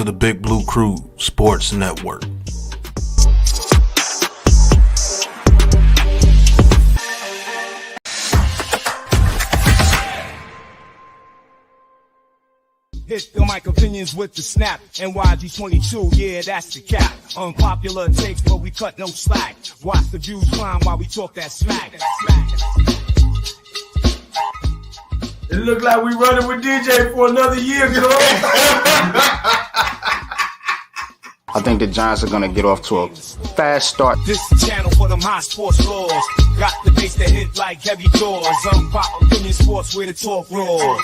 to the Big Blue Krew Sports Network. Hit the mic opinions with the snap. NYG 22, yeah, that's the cap. Unpopular takes, but we cut no slack. Watch the views climb while we talk that smack. It look like we running with DJ for another year, girl. I think the Giants are going to get off to a fast start. This is channel for them high sports laws. Got the bass that hit like heavy doors. Unpopular opinion sports where the talk roars.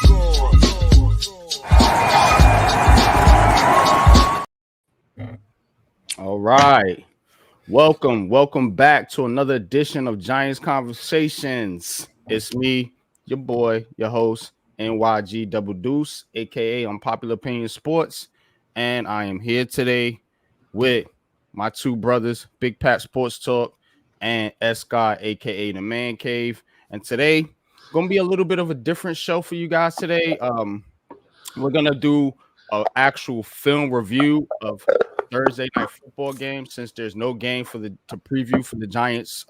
All right. Welcome back to another edition of Giants Conversations. It's me, your boy, your host, NYG Double Deuce, aka Unpopular Opinion Sports, and I am here today with my two brothers, Big Pat Sports Talk and S Guy, aka the Man Cave. And today, gonna be a little bit of a different show for you guys today. We're gonna do an actual film review of Thursday night football game. Since there's no game to preview for the Giants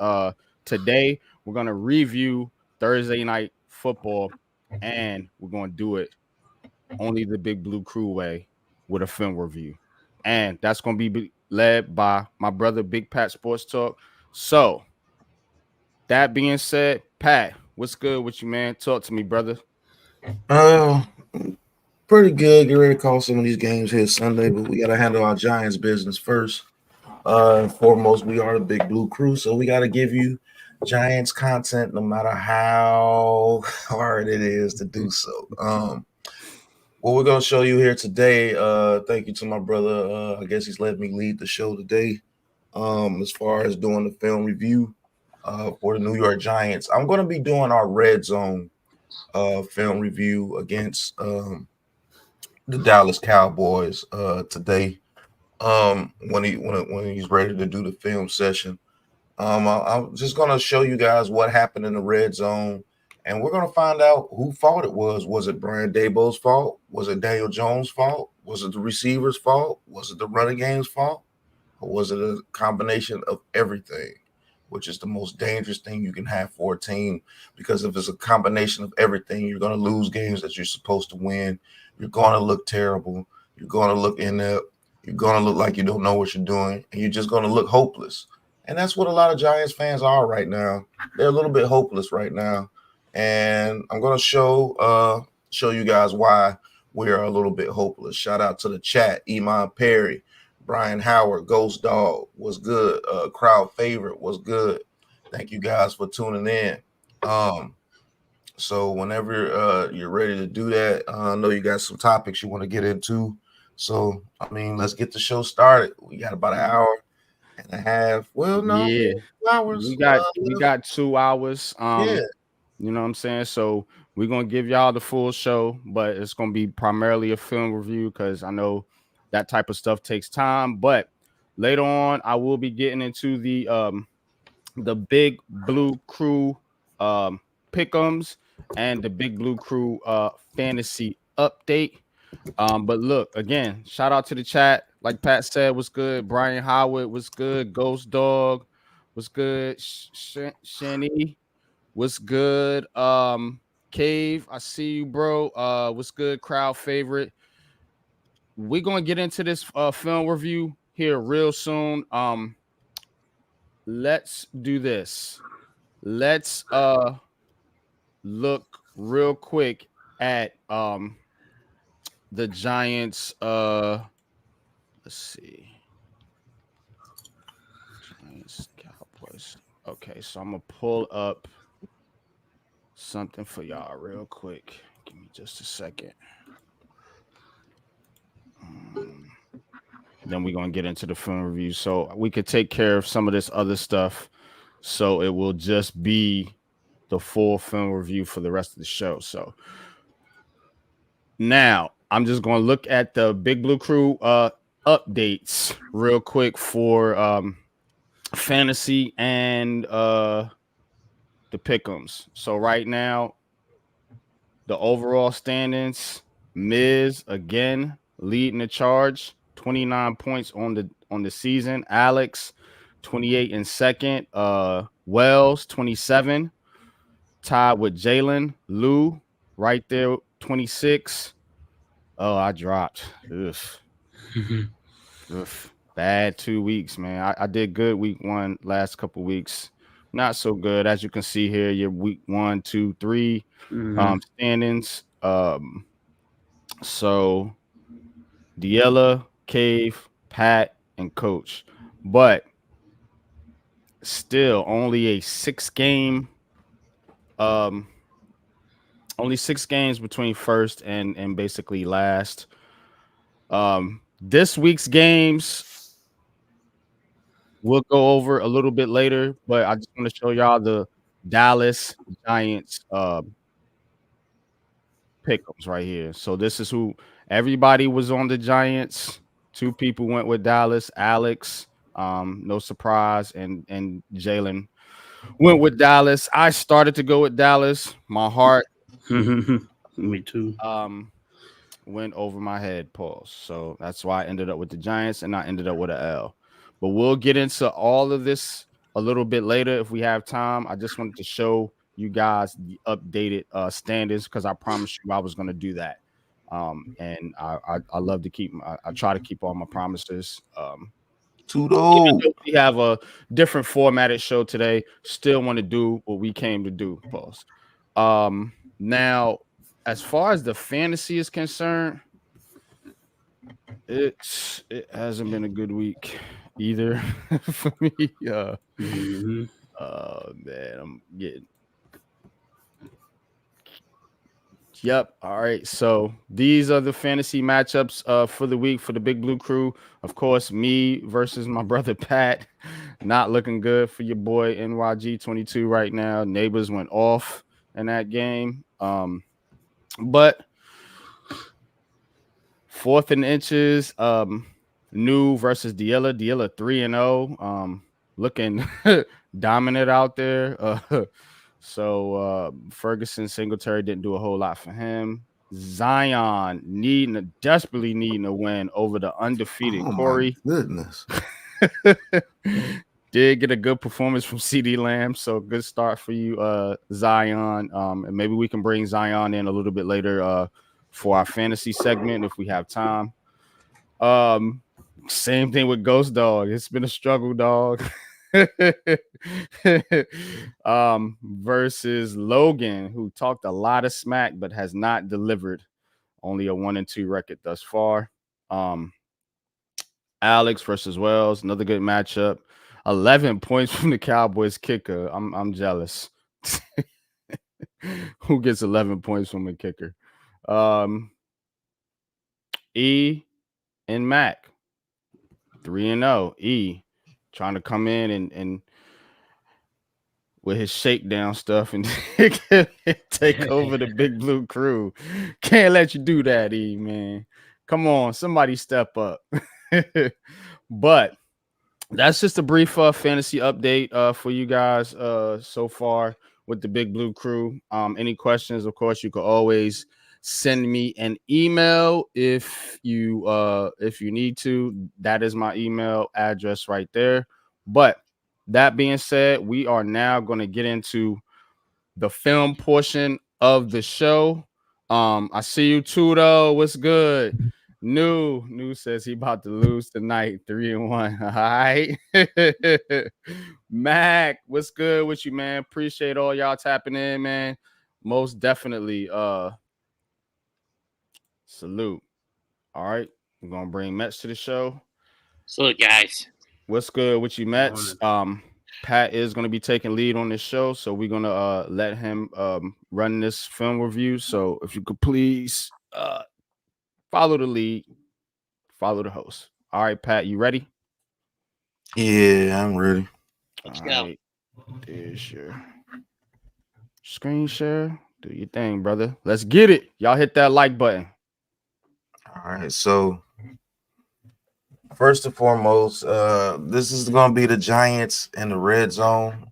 today, we're gonna review Thursday night football, and we're gonna do it only the Big Blue Krew way with a film review, and that's gonna be led by my brother Big Pat Sports Talk. So that being said, Pat, what's good with you, man? Talk to me, brother. Pretty good. Get ready to call some of these games here Sunday, but we got to handle our Giants business first. And foremost, we are the Big Blue Krew, so we got to give you Giants content no matter how hard it is to do so. What we're going to show you here today, thank you to my brother. I guess he's letting me lead the show today as far as doing the film review for the New York Giants. I'm going to be doing our red zone film review against the Dallas Cowboys today when he's ready to do the film session. I'm just going to show you guys what happened in the red zone, and we're going to find out who fault it was. Was it Brian Daboll's fault? Was it Daniel Jones' fault? Was it the receiver's fault? Was it the running game's fault? Or was it a combination of everything, which is the most dangerous thing you can have for a team? Because if it's a combination of everything, you're going to lose games that you're supposed to win. You're going to look terrible. You're going to look inept. You're going to look like you don't know what you're doing, and you're just going to look hopeless. And that's what a lot of Giants fans are right now. They're a little bit hopeless right now, and I'm going to show you guys why we are a little bit hopeless. Shout out to the chat, Iman Perry, Brian Howard, Ghost Dog was good. Crowd favorite was good. Thank you guys for tuning in. So whenever you're ready to do that, I know you got some topics you want to get into. So, I mean, let's get the show started. We got about an hour and a half. Well, no, yeah, 2 hours. We got 2 hours. Yeah. You know what I'm saying? So we're gonna give y'all the full show, but it's gonna be primarily a film review because I know that type of stuff takes time. But later on, I will be getting into the Big Blue Krew pick'ems and the Big Blue Krew fantasy update. But look, again, shout out to the chat. Like Pat said, what's good? Brian Howard, what's good? Ghost Dog, what's good? Shani, what's good? Cave, I see you, bro. What's good? Crowd favorite. We're gonna get into this film review here real soon. Let's do this. Let's look real quick at the Giants. Let's see. Giants, Cowboys. Okay, so I'm gonna pull up something for y'all real quick. Give me just a second. Then we're gonna get into the film review, so we could take care of some of this other stuff. So it will just be the full film review for the rest of the show. So now I'm just gonna look at the Big Blue Krew updates real quick for fantasy and the pick'ems. So right now, the overall standings, Miz again leading the charge 29 points on the season. Alex, 28 in second. Wells, 27. Tied with Jalen. Lou, right there, 26. Oh, I dropped. Oof. Oof. Bad 2 weeks, man. I did good week 1, last couple weeks. Not so good. As you can see here, your week 1, 2, 3 standings. So Diella, Cave, Pat, and Coach. But still only a 6 game only 6 games between first and basically last. This week's games we'll go over a little bit later, but I just want to show y'all the Dallas Giants pick'ems right here. So this is who everybody was on the Giants. 2 people went with Dallas. Alex, no surprise, and Jalen went with Dallas. I started to go with Dallas. My heart, me too. Went over my head. Pause. So that's why I ended up with the Giants, and I ended up with an L. But we'll get into all of this a little bit later if we have time. I just wanted to show you guys the updated standings because I promised you I was going to do that. And I love to keep. I try to keep all my promises. We have a different formatted show today. Still want to do what we came to do. Pause. Now, as far as the fantasy is concerned, it hasn't been a good week either for me. Man, I'm getting. Yep. All right. So these are the fantasy matchups for the week for the Big Blue Crew. Of course, me versus my brother Pat. Not looking good for your boy NYG22 right now. Neighbors went off in that game. But 4th and inches. New versus Diella. Diella 3-0. Looking dominant out there. So Ferguson Singletary didn't do a whole lot for him. Zion desperately needing a win over the undefeated Corey. My goodness. Did get a good performance from CD Lamb, so good start for you, Zion. And maybe we can bring Zion in a little bit later for our fantasy segment if we have time. Same thing with Ghost Dog. It's been a struggle, dog. Versus Logan, who talked a lot of smack but has not delivered. Only a 1-2 record thus far. Alex versus Wells, another good matchup. 11 points from the Cowboys kicker. I'm jealous. Who gets 11 points from a kicker? E and Mac 3-0. E trying to come in and with his shakedown stuff and take over the Big Blue Crew. Can't let you do that, E, man. Come on, somebody step up. But that's just a brief fantasy update for you guys so far with the Big Blue Crew. Any questions, of course, you can always send me an email if you need to. That is my email address right there. But that being said, we are now going to get into the film portion of the show. I see you, Tudo. What's good? New says he about to lose tonight, 3-1. All right. Mac, what's good with you, man? Appreciate all y'all tapping in, man. Most definitely. Salute. All right. We're gonna bring Mets to the show. Salute, guys. What's good with you, Mets? Pat is gonna be taking lead on this show, so we're gonna let him run this film review. So if you could please follow the lead, follow the host. All right, Pat, you ready? Yeah, I'm ready. Let's go. Right. There's your screen share. Do your thing, brother. Let's get it. Y'all hit that like button. All right, so first and foremost, this is going to be the Giants in the red zone.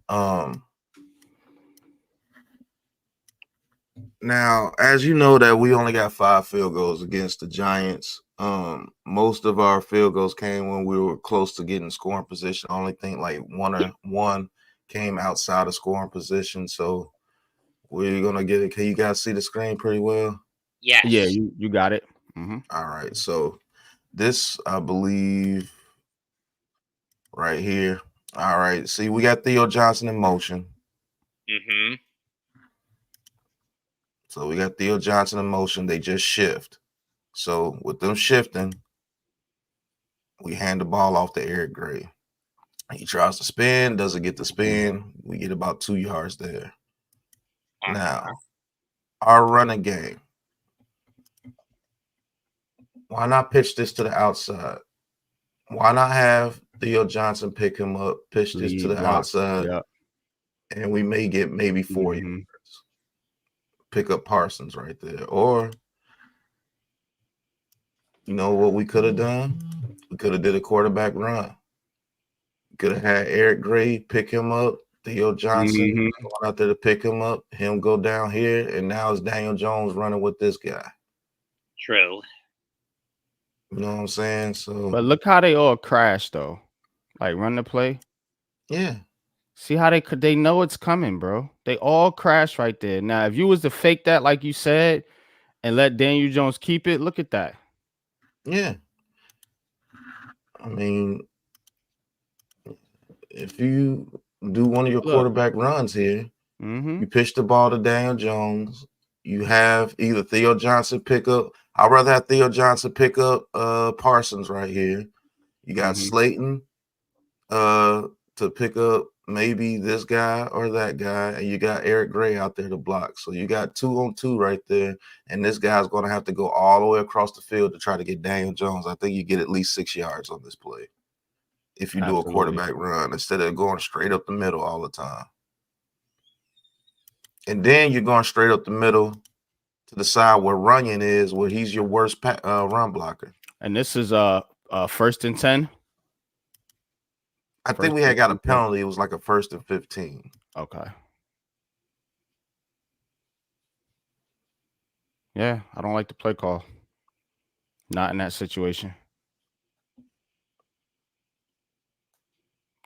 Now, as you know, that we only got 5 field goals against the Giants Most of our field goals came when we were close to getting scoring position. Only thing like one came outside of scoring position. So we're gonna get it. Can you guys see the screen pretty well? Yes. Yeah, you got it. Mm-hmm. All right. So this, I believe, right here. All right. See, we got Theo Johnson in motion. Mm-hmm. So we got Theo Johnson in motion. They just shift. So with them shifting, we hand the ball off to Eric Gray. He tries to spin, doesn't get the spin. We get about 2 yards there. Now, our running game. Why not pitch this to the outside? Why not have Theo Johnson pick him up, pitch this to the outside, and we may get maybe 4 yards. Pick up Parsons right there. Or, you know what we could have done? We could have did a quarterback run. Could have had Eric Gray pick him up, Theo Johnson going out there to pick him up, him go down here, and now it's Daniel Jones running with this guy. True. You know what I'm saying? So, but look how they all crash though. Like run the play. Yeah. See how they know it's coming, bro. They all crash right there. Now, if you was to fake that, like you said, and let Daniel Jones keep it, look at that. Yeah. I mean, if you do one of your quarterback runs here, you pitch the ball to Daniel Jones, you have either Theo Johnson pick up. I'd rather have Theo Johnson pick up Parsons right here. You got Slayton to pick up maybe this guy or that guy, and you got Eric Gray out there to block. So you got 2-on-2 right there, and this guy's going to have to go all the way across the field to try to get Daniel Jones. I think you get at least 6 yards on this play if you do a quarterback run instead of going straight up the middle all the time. And then you're going straight up the middle to the side where Runyon is, where he's your worst run blocker. And this is first and 10. I think we had got a penalty. It was like a 1st and 15. Okay. Yeah, I don't like the play call. Not in that situation.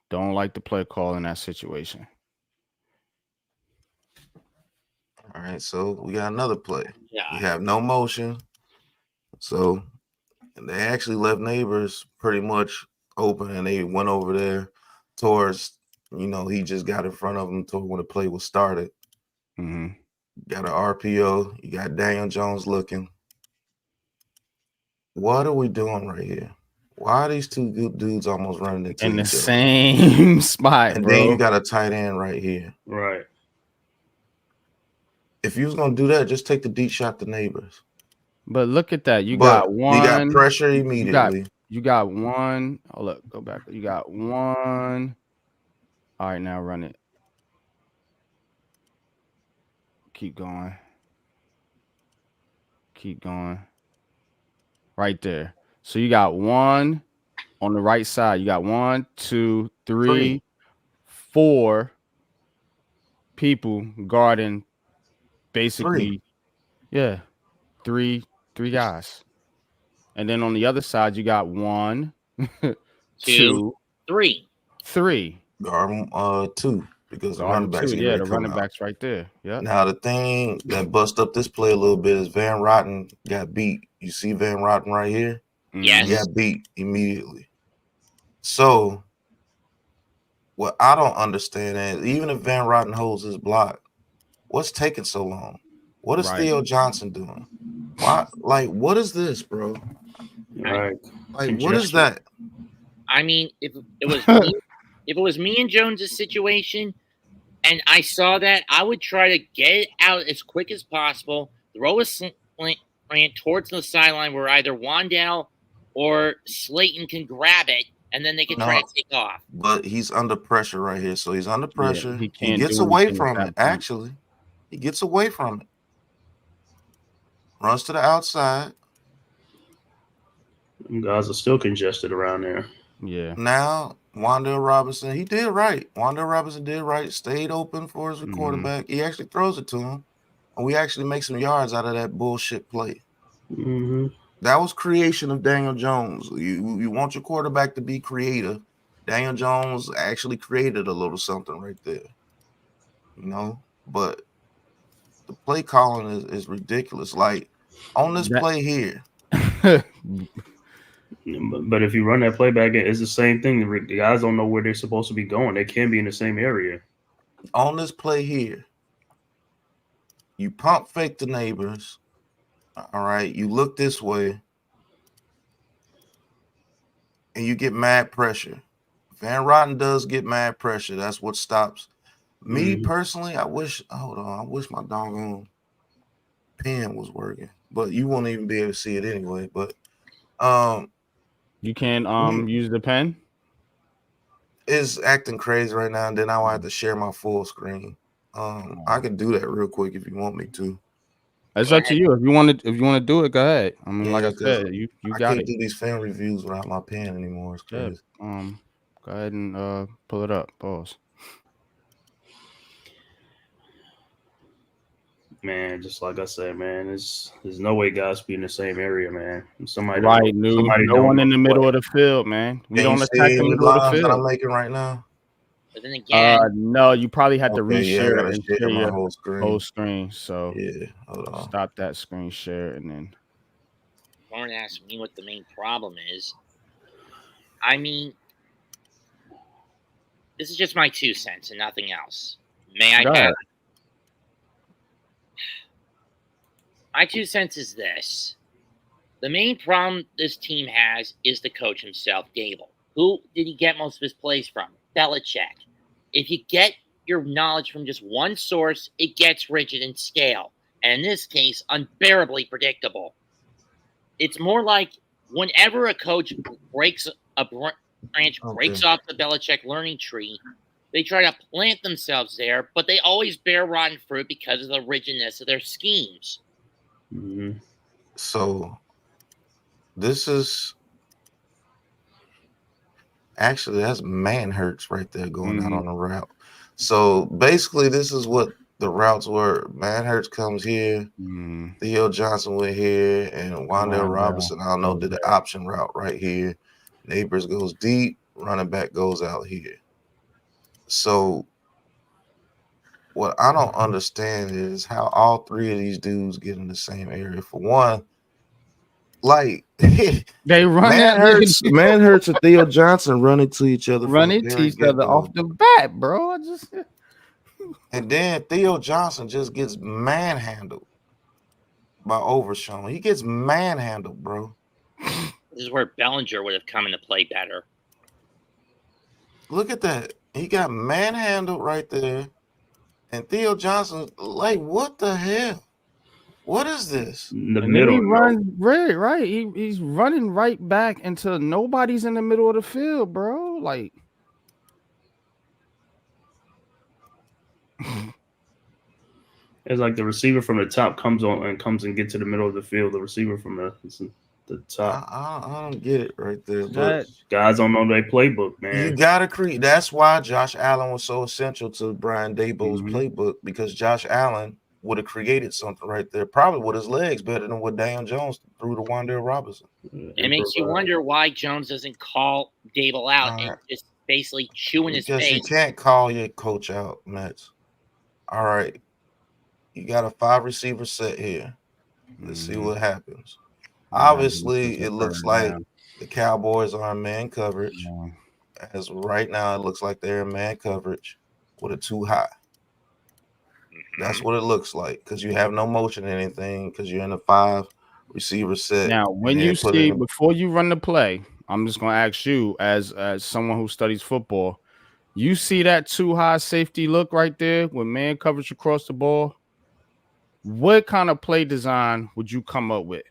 Don't like the play call in that situation. All right, so we got another play. Yeah. We have no motion. So they actually left Neighbors pretty much open, and they went over there towards, he just got in front of him when the play was started. Got an RPO. You got Daniel Jones looking. What are we doing right here? Why are these two good dudes almost running into in the each other? same spot, and bro? Then you got a tight end right here. Right. If you was gonna do that, just take the deep shot to Neighbors. But look at that. You got one. You got pressure immediately. You got one. Oh, look, go back. You got one. All right, now run it. Keep going. Keep going. Right there. So you got one on the right side. You got 1, 2, 3, 4 people guarding basically. Yeah. Three guys. And then on the other side, you got 1, 2, 3. Guard 2 because the running backs. Yeah, the running backs right there. Yeah. Now the thing that bust up this play a little bit is Van Rotten got beat. You see Van Rotten right here? Yes. He got beat immediately. So what I don't understand is even if Van Rotten holds his block, what's taking so long? What is Theo Johnson doing? Why? Like, what is this, bro? Right. Like, what is that? I mean, if it was me, if it was me and Jones's situation, and I saw that, I would try to get it out as quick as possible, throw a slant towards the sideline where either Wandale or Slayton can grab it, and then they can try to take off. But he's under pressure right here, so he's under pressure. Yeah, he gets away from it. Actually, he gets away from it. Runs to the outside. Guys are still congested around there. Yeah. Now, Wandale Robinson, he did right. Wandale Robinson did right. Stayed open for his quarterback. He actually throws it to him. And we actually make some yards out of that bullshit play. That was creation of Daniel Jones. You want your quarterback to be creative. Daniel Jones actually created a little something right there, But the play calling is ridiculous. Like on this play here. But if you run that playback, it's the same thing. The guys don't know where they're supposed to be going. They can be in the same area. On this play here, you pump fake the neighbors. All right, you look this way, and you get mad pressure. Van Rotten does get mad pressure. That's what stops me personally. I wish my doggone pen was working, but you won't even be able to see it anyway. But you can use the pen. It's acting crazy right now, and then I'll have to share my full screen. I can do that real quick if you want me to. It's up to you. If you want to do it, go ahead. I mean, like I said, you I got can't it. do these fan reviews without my pen anymore. It's crazy. Yeah. Go ahead and pull it up. Pause. Man, just like I said, man, there's no way guys be in the same area, man. Somebody no one in the middle of the field, man. We don't attack the middle of the field. That I'm making right now. But then again, no, you probably have to reshare I and share my your whole screen. So yeah, hold on. Stop that screen share and then. Lauren asked me what the main problem is. I mean, this is just my 2 cents and nothing else. May I have? My 2 cents is this. The main problem this team has is the coach himself, Dable. Who did he get most of his plays from? Belichick. If you get your knowledge from just one source, it gets rigid and stale. And in this case, unbearably predictable. It's more like whenever a coach breaks a branch, breaks off the Belichick learning tree, they try to plant themselves there, but they always bear rotten fruit because of the rigidness of their schemes. Mm-hmm. So this is actually that's Manhurts right there going out on the route. So basically, this is what the routes were. Manhurts comes here, Theo Johnson went here, and Wan'Dale Robinson, I don't know, did the option route right here. Neighbors goes deep, running back goes out here. So what I don't understand is how all three of these dudes get in the same area. For one, like they run Manhurts and Theo Johnson run into each other. Off the bat, bro. And then Theo Johnson just gets manhandled by Overshown. He gets manhandled, bro. This is where Bellinger would have come into play better. Look at that. He got manhandled right there. And Theo Johnson, like, what the hell? What is this? In the middle. He runs right. He's running right back until nobody's in the middle of the field, bro. Like, it's like the receiver from the top comes and gets to the middle of the field. The receiver from the top. I don't get it right there. But guys don't know their playbook, man. You gotta create. That's why Josh Allen was so essential to Brian Daboll's playbook, because Josh Allen would have created something right there, probably with his legs better than what Dan Jones threw to Wan'Dale Robinson. It makes you wonder why Jones doesn't call Dable out and just basically chewing his face. Because you can't call your coach out, Mets. All right. You got a 5 receiver set here. Let's see what happens. Obviously, it looks like the Cowboys are in man coverage. As right now, it looks like they're in man coverage with a 2 high. That's what it looks like, because you have no motion or anything, because you're in a 5 receiver set. Now, when you see, before you run the play, I'm just going to ask you, as someone who studies football, you see that 2 high safety look right there with man coverage across the ball? What kind of play design would you come up with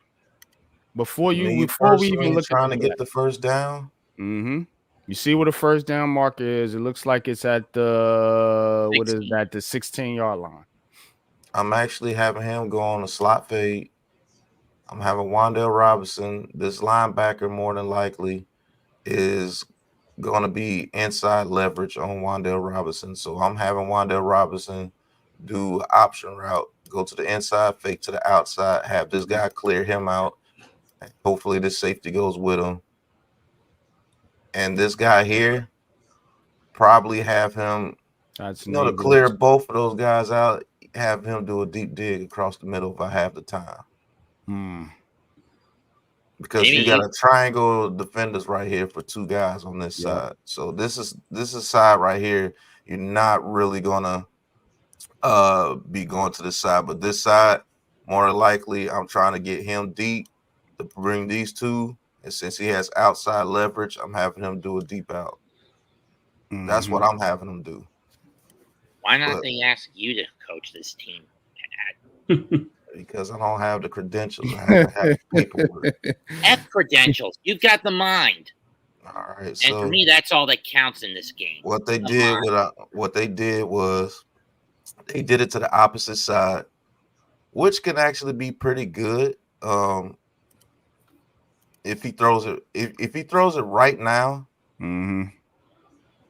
before we even look trying to get the first down? You see what a first down marker is? It looks like it's at the 16-yard line. I'm actually having him go on a slot fade. I'm having Wan'Dale Robinson. This linebacker more than likely is going to be inside leverage on Wan'Dale Robinson. So I'm having Wan'Dale Robinson do option route, go to the inside, fake to the outside, have this guy clear him out, Hopefully this safety goes with him. And this guy here, probably have him, That's to clear both of those guys out, have him do a deep dig across the middle if I have the time. Because Maybe you got a triangle of defenders right here for two guys on this side. So this is side right here. You're not really gonna be going to this side, but this side, more than likely, I'm trying to get him deep to bring these two. And since he has outside leverage, I'm having him do a deep out. That's what I'm having him do. Why not they ask you to coach this team? Because I don't have the credentials. I have to have paperwork. F credentials. You've got the mind. All right. And So for me, that's all that counts in this game. what they did was they did it to the opposite side, which can actually be pretty good. If he throws it, if he throws it right now,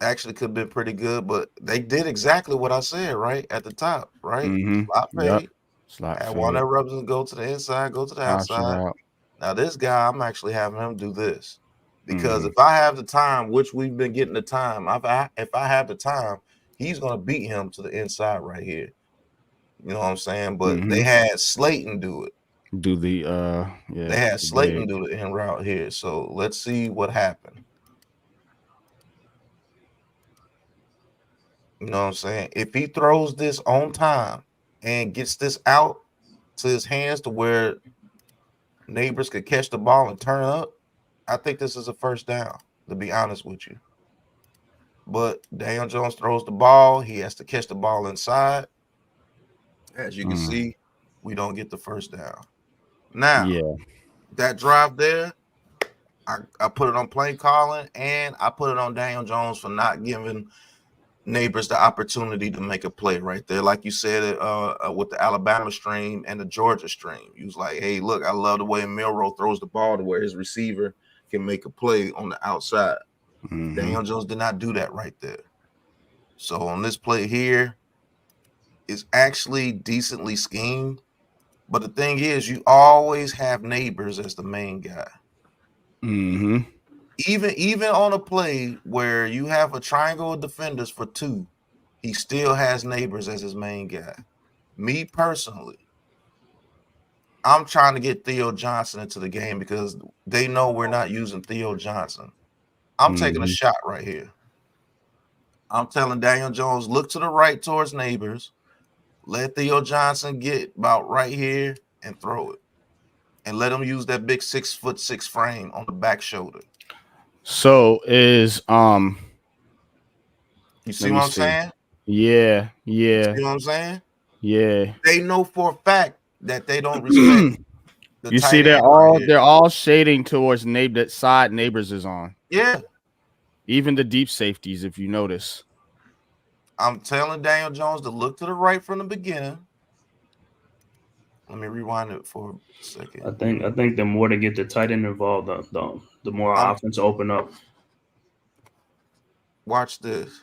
actually could have been pretty good. But they did exactly what I said right at the top, right? Slot fade. Slot Have one that rubs and go to the inside, go to the outside. Now this guy, I'm actually having him do this because if I have the time, which we've been getting the time, if I have the time, he's gonna beat him to the inside right here. You know what I'm saying? But they had Slayton do it. They had Slayton do the in route here. So let's see what happened. You know what I'm saying? If he throws this on time and gets this out to his hands to where neighbors could catch the ball and turn up, I think this is a first down, to be honest with you. But Daniel Jones throws the ball. He has to catch the ball inside. As you can see, we don't get the first down. Now, that drive there, I put it on play calling, and I put it on Daniel Jones for not giving neighbors the opportunity to make a play right there. Like you said, with the Alabama stream and the Georgia stream, he was like, hey, look, I love the way Milroe throws the ball to where his receiver can make a play on the outside. Daniel Jones did not do that right there. So on this play here, it's actually decently schemed. But the thing is, you always have neighbors as the main guy. Even on a play where you have a triangle of defenders for two, he still has neighbors as his main guy. Me personally, I'm trying to get Theo Johnson into the game because they know we're not using Theo Johnson. I'm taking a shot right here. I'm telling Daniel Jones, look to the right towards neighbors. Let Theo Johnson get about right here and throw it. And let him use that big 6'6" frame on the back shoulder. So is you see what I'm saying? Yeah. You see what I'm saying? Yeah. They know for a fact that they don't respect the you see they're all shading towards that side neighbors is on. Yeah. Even the deep safeties, if you notice. I'm telling Daniel Jones to look to the right from the beginning. Let me rewind it for a second. I think the more they get the tight end involved, the more offense open up. Watch this.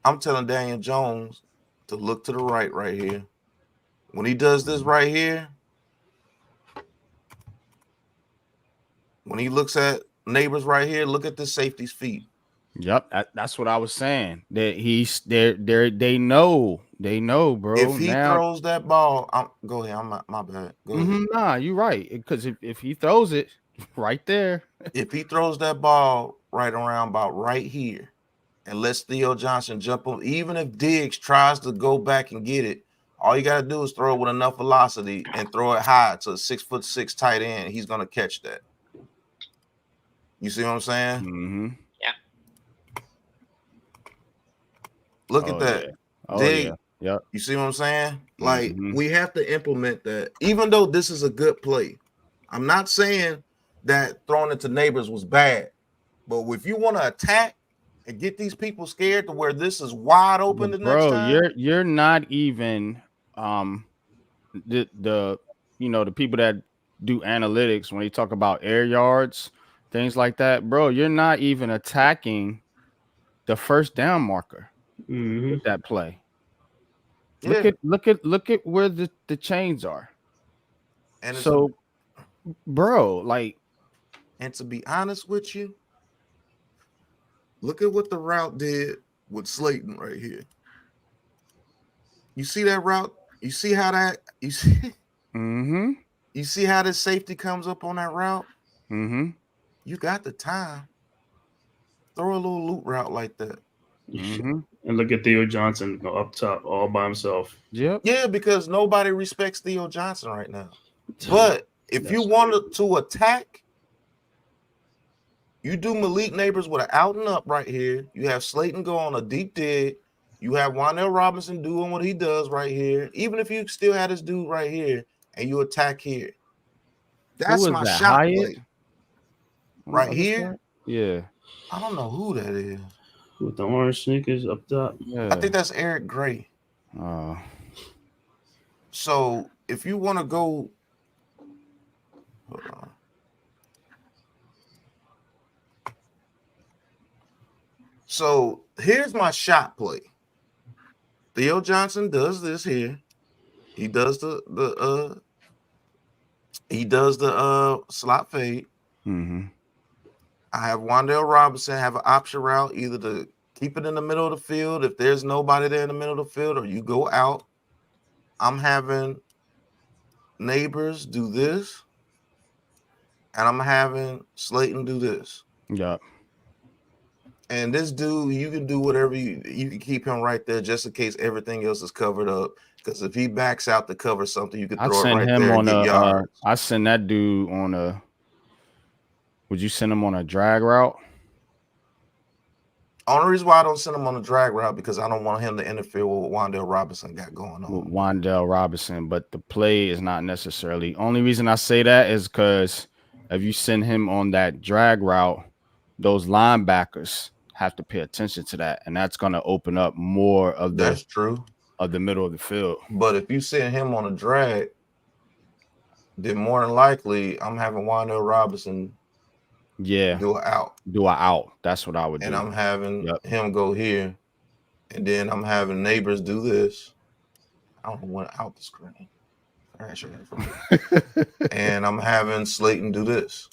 I'm telling Daniel Jones to look to the right here. When he does this right here, when he looks at neighbors right here, look at the safety's feet. Yep, that's what I was saying. That they know, bro. If he throws that ball, go ahead. My bad. Go ahead. Nah, you're right. Because if he throws it right there, if he throws that ball right around about right here, and lets Theo Johnson jump on, even if Diggs tries to go back and get it, all you gotta do is throw it with enough velocity and throw it high to a 6'6" tight end. He's gonna catch that. You see what I'm saying? Yeah. Look at that. Yeah. Yep. You see what I'm saying? Like, we have to implement that. Even though this is a good play, I'm not saying that throwing it to neighbors was bad. But if you want to attack and get these people scared to where this is wide open next time, you're not even the the people that do analytics when they talk about air yards, things like that, bro. You're not even attacking the first down marker with that play. Look at where the chains are. And So, bro, like, and to be honest with you, look at what the route did with Slayton right here. You see that route? You see how that you see mm-hmm. you see how this safety comes up on that route? Mm-hmm. You got the time. Throw a little loop route like that. Mm-hmm. And look at Theo Johnson go up top all by himself. Yep. Yeah, because nobody respects Theo Johnson right now. But if you wanted to attack, you do Malik Neighbors with an out and up right here. You have Slayton go on a deep dig. You have Wan'Dale Robinson doing what he does right here. Even if you still had this dude right here and you attack here. That's my that, shot Hyatt? play. Right here? Side? Yeah. I don't know who that is. With the orange sneakers up top. Yeah. I think that's Eric Gray. So if you want to go, hold on. So here's my shot play. Theo Johnson does this here. He does the slot fade. Mm-hmm. I have Wan'Dale Robinson have an option route, either to keep it in the middle of the field if there's nobody there in the middle of the field, or you go out. I'm having Neighbors do this, and I'm having Slayton do this. Yep. And this dude, you can do whatever you can keep him right there just in case everything else is covered up. Because if he backs out to cover something, you can throw it right there and get yards. I send that dude on a. Would you send him on a drag route? Only reason why I don't send him on a drag route because I don't want him to interfere with what Wan'Dale Robinson got going on. With Wan'Dale Robinson, but the play is not necessarily. Only reason I say that is because if you send him on that drag route, those linebackers have to pay attention to that, and that's going to open up more of the. That's true. Of the middle of the field. But if you send him on a drag, then more than likely I'm having Wan'Dale Robinson do an out. That's what I would do. And I'm having him go here, and then I'm having Neighbors do this. I don't want out the screen. And I'm having Slayton do this.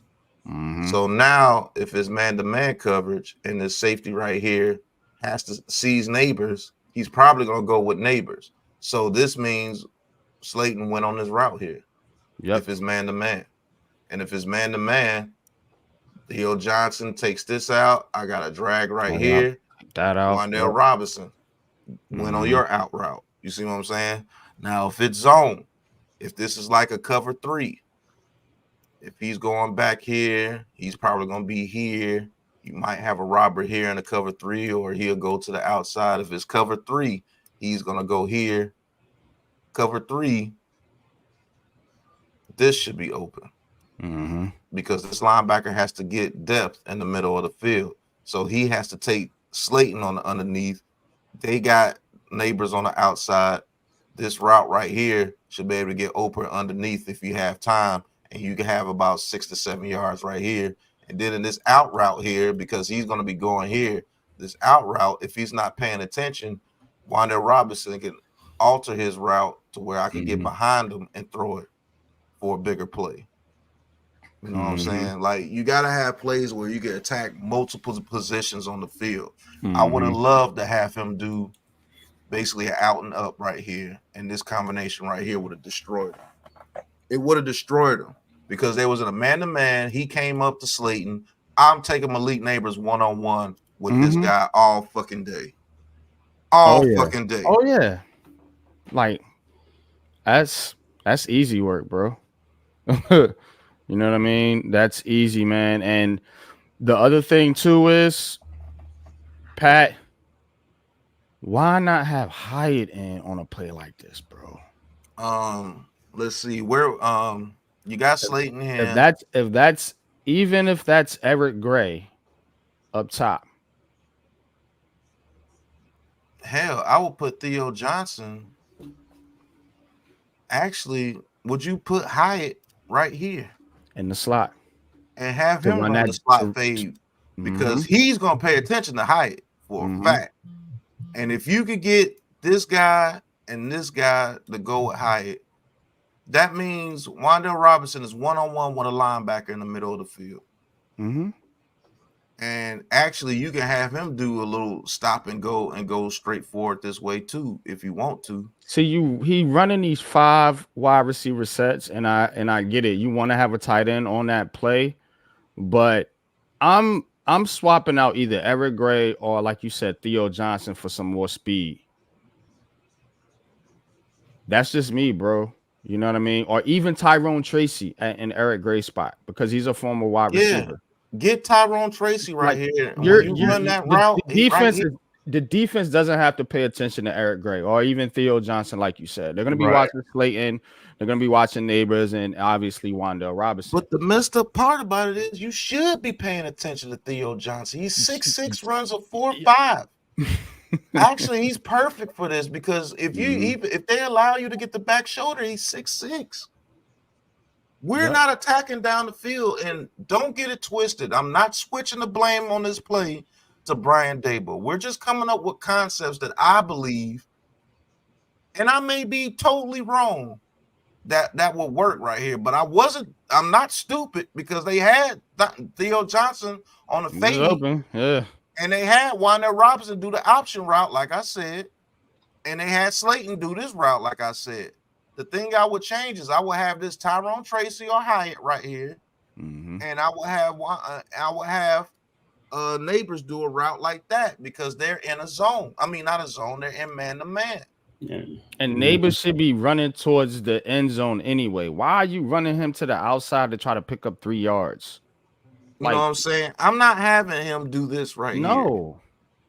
Mm-hmm. So now if it's man-to-man coverage and this safety right here has to seize Neighbors, he's probably going to go with Neighbors. So this means Slayton went on this route here. Yep. If it's man-to-man. And if it's man-to-man, Theo Johnson takes this out. I got a drag right here. Take that out. Wan'Dale Robinson went on your out route. You see what I'm saying? Now, if it's zone, if this is like a cover 3, if he's going back here, he's probably going to be here. You might have a robber here in a cover 3, or he'll go to the outside. If it's cover 3, he's going to go here. Cover 3, this should be open. Mm-hmm. Because this linebacker has to get depth in the middle of the field. So he has to take Slayton on the underneath. They got Neighbors on the outside. This route right here should be able to get open underneath if you have time. And you can have about 6 to 7 yards right here. And then in this out route here, because he's going to be going here, this out route, if he's not paying attention, Wan'Dale Robinson can alter his route to where I can get behind him and throw it for a bigger play. You know what I'm saying? Like, you got to have plays where you can attack multiple positions on the field. I would have loved to have him do basically an out and up right here. And this combination right here would have destroyed him. It would have destroyed him because there was a man-to-man. He came up to Slayton. I'm taking Malik Neighbors one-on-one with this guy all fucking day. Fucking day. Oh, yeah. Like, that's easy work, bro. You know what I mean? That's easy, man. And the other thing too is, Pat, why not have Hyatt in on a play like this, bro? Let's see where you got Slayton here. If that's even if that's Eric Gray up top. Hell, I would put Theo Johnson. Actually, would you put Hyatt right here in the slot and have him run the slot fade? Because he's gonna pay attention to Hyatt for a fact. And if you could get this guy and this guy to go with Hyatt, that means Wan'Dale Robinson is one-on-one with a linebacker in the middle of the field. Mm-hmm. And actually, you can have him do a little stop and go straight forward this way too, if you want to. See, he running these 5 wide receiver sets, and I get it. You want to have a tight end on that play, but I'm swapping out either Eric Gray or, like you said, Theo Johnson for some more speed. That's just me, bro. You know what I mean? Or even Tyrone Tracy in Eric Gray's spot, because he's a former wide receiver. Get Tyrone Tracy right Like, here. When you run that route, the defense doesn't have to pay attention to Eric Gray or even Theo Johnson, like you said. They're going to be watching Slayton. They're going to be watching Neighbors and obviously Wan'Dale Robinson. But the messed up part about it is you should be paying attention to Theo Johnson. He's 6'6", runs a 4.5. Actually, he's perfect for this because if they allow you to get the back shoulder, he's 6'6". We're not attacking down the field, and don't get it twisted. I'm not switching the blame on this play to Brian Daboll. We're just coming up with concepts that I believe, and I may be totally wrong, that will work right here. But I'm not stupid because they had Theo Johnson on the fade. Yeah. And they had Wan'Dale Robinson do the option route, like I said, and they had Slayton do this route, like I said. The thing I would change is I would have this Tyrone Tracy or Hyatt right here, and I would have Neighbors do a route like that because they're in a zone. I mean, not a zone; they're in man-to-man. Yeah. And Neighbors should be running towards the end zone anyway. Why are you running him to the outside to try to pick up 3 yards? You know what I'm saying? I'm not having him do this right here. No.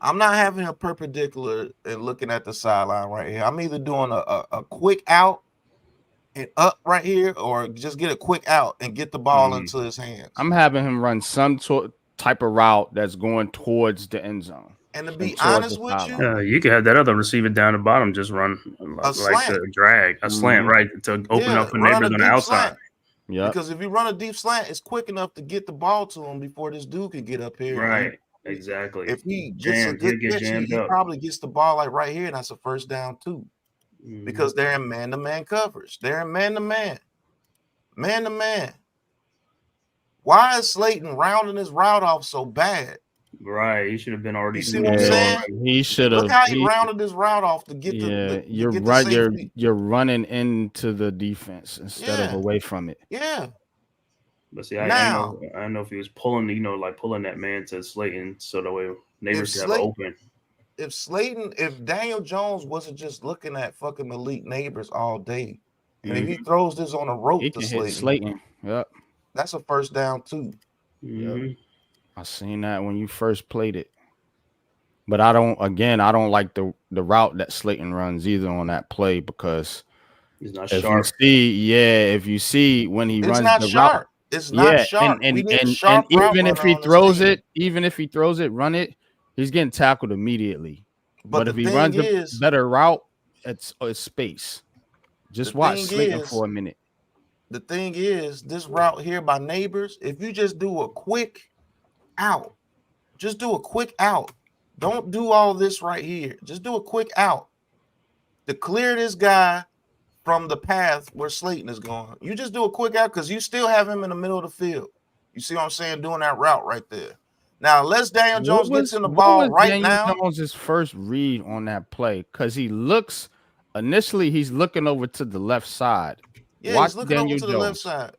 I'm not having him perpendicular and looking at the sideline right here. I'm either doing a quick out and up right here, or just get a quick out and get the ball into his hands. I'm having him run some type of route that's going towards the end zone. And to be honest with you, you could have that other receiver down the bottom just run like a drag, a slant, right, to open up for Neighbors on the outside. Yeah, because if you run a deep slant, it's quick enough to get the ball to him before this dude can get up here. Right, exactly. If he gets a good pitch, he probably gets the ball like right here, and that's a first down too. Because they're in man-to-man coverage. They're in man-to-man. Man-to-man. Why is Slayton rounding his route off so bad? Right. He should have been already. You see what I'm saying? He should have. Look how he rounded his route off to get you're right. You're running into the defense instead of away from it. Yeah. But see, I don't know if he was pulling, like pulling that man to Slayton so the way Neighbors have open. If Daniel Jones wasn't just looking at fucking Malik Neighbors all day, and if he throws this on a rope to Slayton, that's a first down too. Yep. I seen that when you first played it, but I don't like the route that Slayton runs either on that play because he's not sharp. If you see when he runs the route, it's not sharp. And even if he throws it, run it. He's getting tackled immediately. But if he runs a better route, it's space. Just watch Slayton for a minute. The thing is, this route here by Neighbors, if you just do a quick out, don't do all this right here. Just do a quick out to clear this guy from the path where Slayton is going. You just do a quick out because you still have him in the middle of the field. You see what I'm saying? Doing that route right there. Now, unless Daniel Jones gets in the ball right now. Daniel Jones' first read on that play, because initially he's looking over to the left side. Yeah, he's looking over to the left side.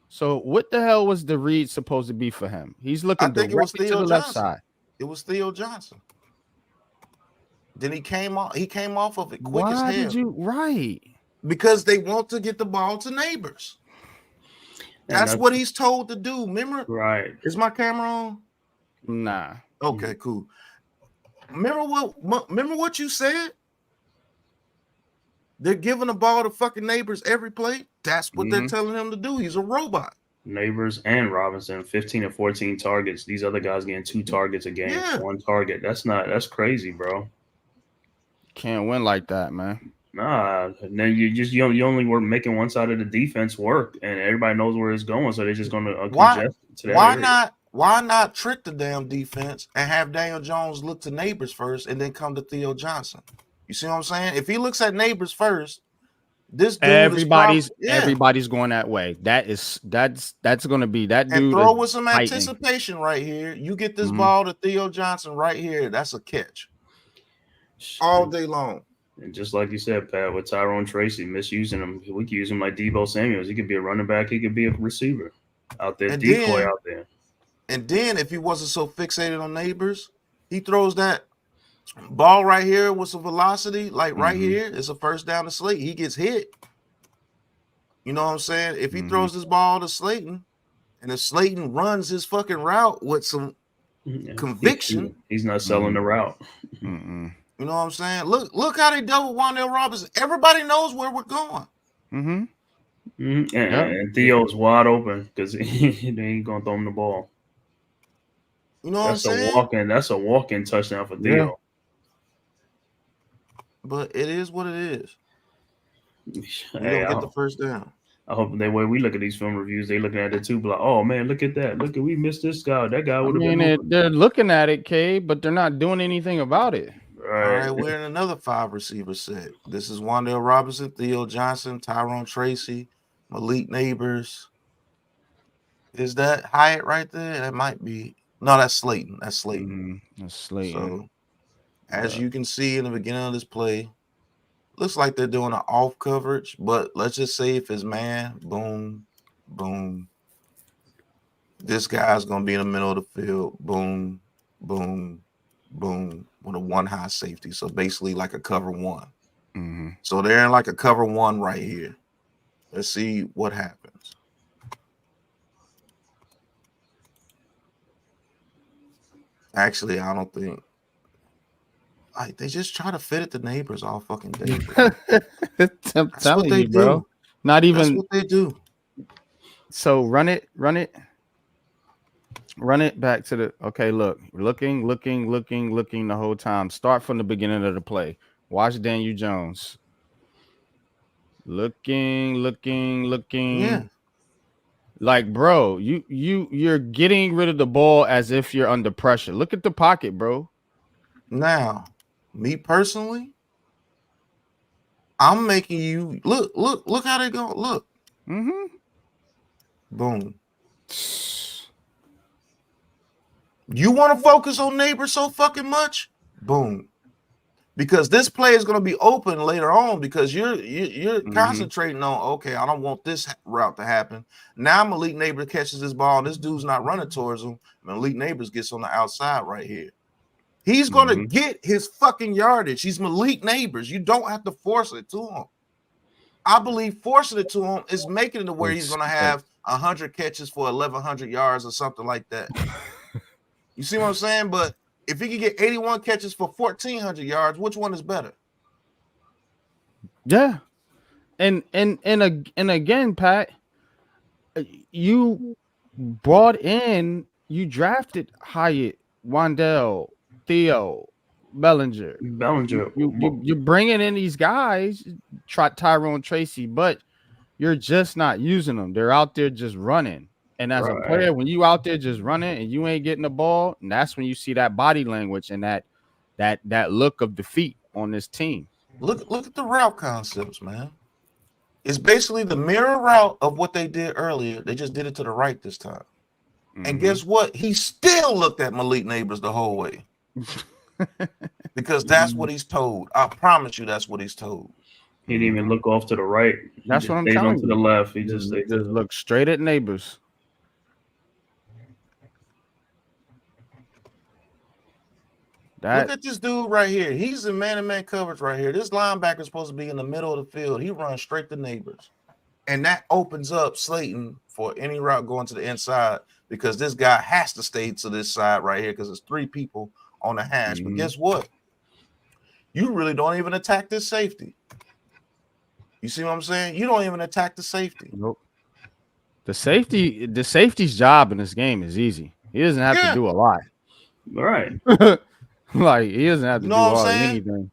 So what the hell was the read supposed to be for him? He's looking directly to the left side. It was Theo Johnson. Then he came off of it quick as hell. Why did you right? Because they want to get the ball to Neighbors. That's what he's told to do. Remember? Right. Is my camera on? Nah. Okay, cool. Remember what you said? They're giving the ball to fucking Neighbors every play. That's what they're telling him to do. He's a robot. Neighbors and Robinson, 15 and 14 targets. These other guys getting 2 targets a game, 1 target. That's crazy, bro. Can't win like that, man. Nah, then you only were making one side of the defense work, and everybody knows where it's going, so they're just going to congest to that area. Why not trick the damn defense and have Daniel Jones look to Neighbors first and then come to Theo Johnson? You see what I'm saying? If he looks at Neighbors first, This dude everybody's going that way. That's going to be that dude. And throw with some fighting. anticipation right here. You get this ball to Theo Johnson right here. That's a catch all day long. And just like you said, Pat, with Tyrone Tracy misusing him, we could use him like Debo Samuels. He could be a running back. He could be a receiver out there, decoy out there. And then if he wasn't so fixated on Neighbors, he throws that ball right here with some velocity, like right here. It's a first down to Slayton. He gets hit. You know what I'm saying? If he throws this ball to Slayton, and if Slayton runs his fucking route with some conviction, he's not selling the route. You know what I'm saying? Look how they double Wan'Dale Robinson. Everybody knows where we're going. And Theo's wide open because he ain't gonna throw him the ball. You know what I'm saying? That's a walk-in touchdown for Theo. Yeah. But it is what it is. We don't get the first down. I hope the way we look at these film reviews, they looking at it too. Like, oh man, look at that! Look at we missed this guy. That guy would have been. They're looking at it, K, but they're not doing anything about it. Right. All right, we're in another 5 receiver set. This is Wan'Dale Robinson, Theo Johnson, Tyrone Tracy, Malik Neighbors. Is that Hyatt right there? That might be. No, that's Slayton. That's Slayton. That's Slayton. So, as you can see in the beginning of this play, looks like they're doing an off coverage, but let's just say if it's man, boom, boom. This guy's going to be in the middle of the field, boom, boom, boom, with a 1 high safety. So basically like a cover 1. So they're in like a cover 1 right here. Let's see what happens. Actually, I don't think. They just try to fit it to Neighbors all fucking day. I'm telling you, bro. Not even. That's what they do. So run it back to the. Okay, look, looking the whole time. Start from the beginning of the play. Watch Daniel Jones. Looking. Yeah. Like, bro, you're getting rid of the ball as if you're under pressure. Look at the pocket, bro. Now, me personally, I'm making you look how they go. Look. Boom. You want to focus on Neighbors so fucking much? Boom. Because this play is going to be open later on because you're concentrating on, okay, I don't want this route to happen. Now Malik Neighbors catches this ball and this dude's not running towards him. Malik Neighbors gets on the outside right here. He's going to get his fucking yardage. He's Malik Neighbors. You don't have to force it to him. I believe forcing it to him is making it to where he's going to have 100 catches for 1,100 yards or something like that. You see what I'm saying? But if he could get 81 catches for 1,400 yards, which one is better? Yeah. And again, Pat, you drafted Hyatt, Wan'Dale, Theo, Bellinger. You're bringing in these guys, Tyrone Tracy, but you're just not using them. They're out there just running. And as a player, when you out there just running and you ain't getting the ball, and that's when you see that body language and that look of defeat on this team. Look at the route concepts, man. It's basically the mirror route of what they did earlier. They just did it to the right this time. And guess what? He still looked at Malik Neighbors the whole way. Because that's what he's told. I promise you that's what he's told. He didn't even look off to the right. That's what I'm telling you. To the left. He just looked straight at Neighbors. Look at this dude right here. He's in man-to-man coverage right here. This linebacker is supposed to be in the middle of the field. He runs straight to Neighbors. And that opens up Slayton for any route going to the inside because this guy has to stay to this side right here because there's 3 people on the hash. But guess what? You really don't even attack this safety. You see what I'm saying? You don't even attack the safety. Nope. The safety's job in this game is easy. He doesn't have to do a lot. All right. Like he doesn't have to do anything.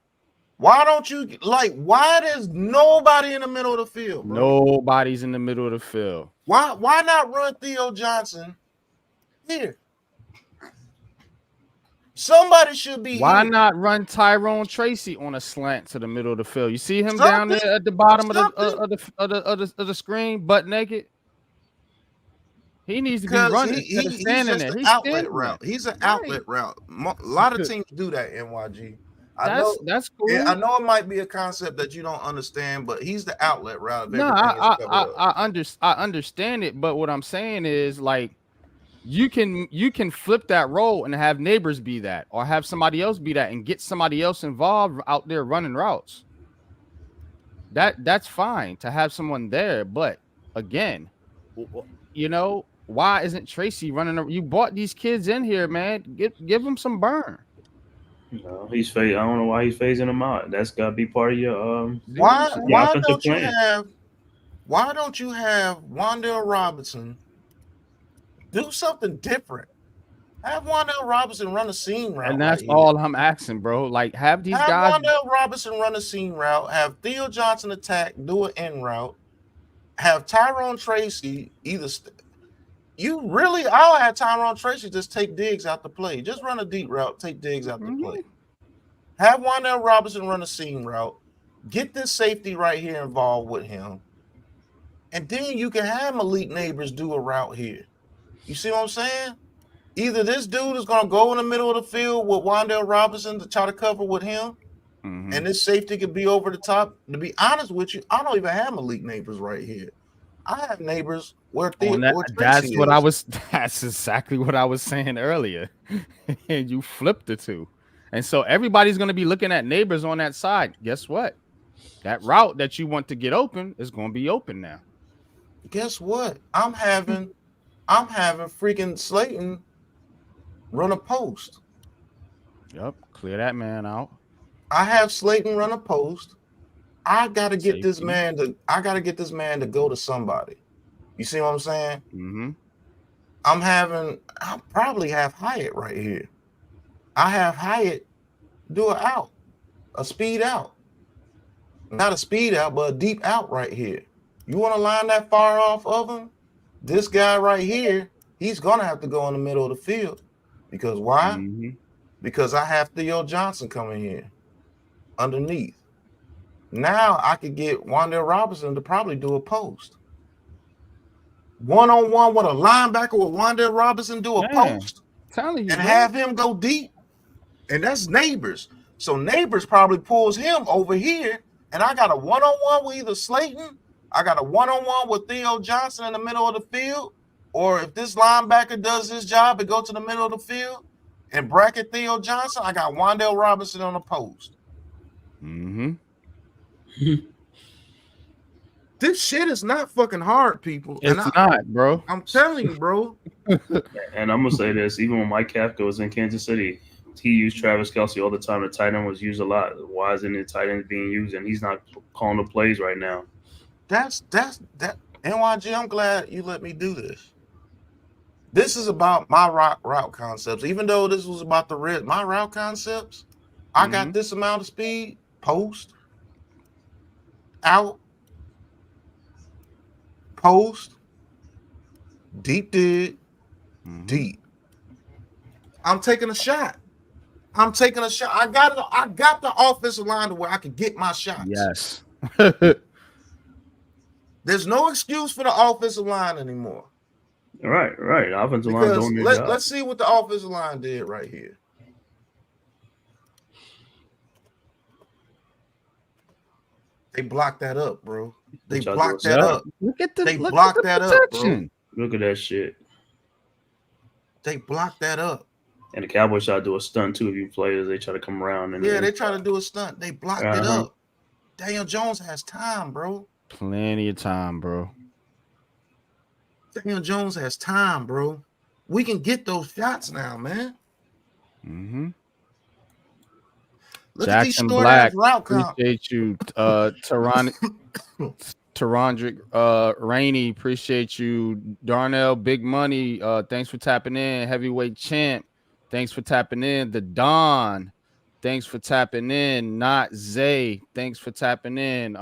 Why don't you why there's nobody in the middle of the field, bro? Nobody's in the middle of the field. Why not run Theo Johnson here? Somebody should be. Why here. not run Tyrone Tracy on a slant to the middle of the field? You see him down Something- there at the bottom something. of the screen, butt naked. He needs to be Because running instead of he's standing just there. an He's outlet standing route. there. He's an Right. outlet route. A lot of teams do that, NYG. That's cool. I know it might be a concept that you don't understand, but he's the outlet route of No, everything. I understand it, but what I'm saying is like you can flip that role and have neighbors be that, or have somebody else be that, and get somebody else involved out there running routes. That's fine to have someone there, but again, you know, why isn't Tracy running? You brought these kids in here, man. Give them some burn. No, he's phasing. I don't know why he's phasing him out. That's got to be part of your Why offensive plan. Why don't you have Wan'Dale Robinson do something different? Have Wan'Dale Robinson run a seam route, And that's all I'm asking, bro. Like, have these guys. Wan'Dale Robinson run a seam route. Have Theo Johnson attack, do an in route. Have Tyrone Tracy either. I'll have Tyrone Tracy just take Diggs out the play. Just run a deep route, take Diggs out the play. Have Wan'Dale Robinson run a seam route. Get this safety right here involved with him. And then you can have Malik Neighbors do a route here. You see what I'm saying? Either this dude is going to go in the middle of the field with Wan'Dale Robinson to try to cover with him, and this safety could be over the top. To be honest with you, I don't even have Malik Neighbors right here. I have Neighbors where that's exactly what I was saying earlier. And you flipped the two. And so everybody's going to be looking at Neighbors on that side. Guess what? That route that you want to get open is going to be open now. Guess what? I'm having freaking Slayton run a post. Yep, clear that man out. I have Slayton run a post. I gotta get this man to go to somebody. You see what I'm saying? Mm-hmm. I probably have Hyatt right here. I have Hyatt do an out, a speed out. Not a speed out, but a deep out right here. You want to line that far off of him? This guy right here, he's gonna have to go in the middle of the field. Because why? Because I have Theo Johnson coming here underneath. Now I could get Wan'Dale Robinson to probably do a post. One-on-one with a linebacker with Wan'Dale Robinson do a post and have him go deep. And that's Neighbors. So Neighbors probably pulls him over here. And I got a one-on-one with either Slayton. I got a one-on-one with Theo Johnson in the middle of the field. Or if this linebacker does his job and go to the middle of the field and bracket Theo Johnson, I got Wan'Dale Robinson on the post. This shit is not fucking hard, people. It's not, bro. I'm telling you, bro. And I'm gonna say this: even when Mike Kafka was in Kansas City, he used Travis Kelce all the time. The tight end was used a lot. Why isn't the tight end being used? And he's not calling the plays right now. That's NYG. I'm glad you let me do this. This is about my route concepts. Even though this was about my route concepts, I got this amount of speed, post, out, post, deep dig, deep. I'm taking a shot. I got the offensive line to where I can get my shots. Yes. There's no excuse for the offensive line anymore. Right. Offensive line doing their job. Let's see what the offensive line did right here. They blocked that up, bro. They blocked that up. Look at they blocked that up, bro. Look at that shit. They blocked that up. And the Cowboys try to do a stunt too. If you play as they try to come around and they try to do a stunt. They blocked it up. Daniel Jones has time, bro. Plenty of time, bro. Daniel Jones has time, bro. We can get those shots now, man. Look Jackson at these Black, route appreciate you. Tarondrick Rainey, appreciate you. Darnell, Big Money, thanks for tapping in. Heavyweight Champ, thanks for tapping in. The Don, thanks for tapping in. Not Zay, thanks for tapping in.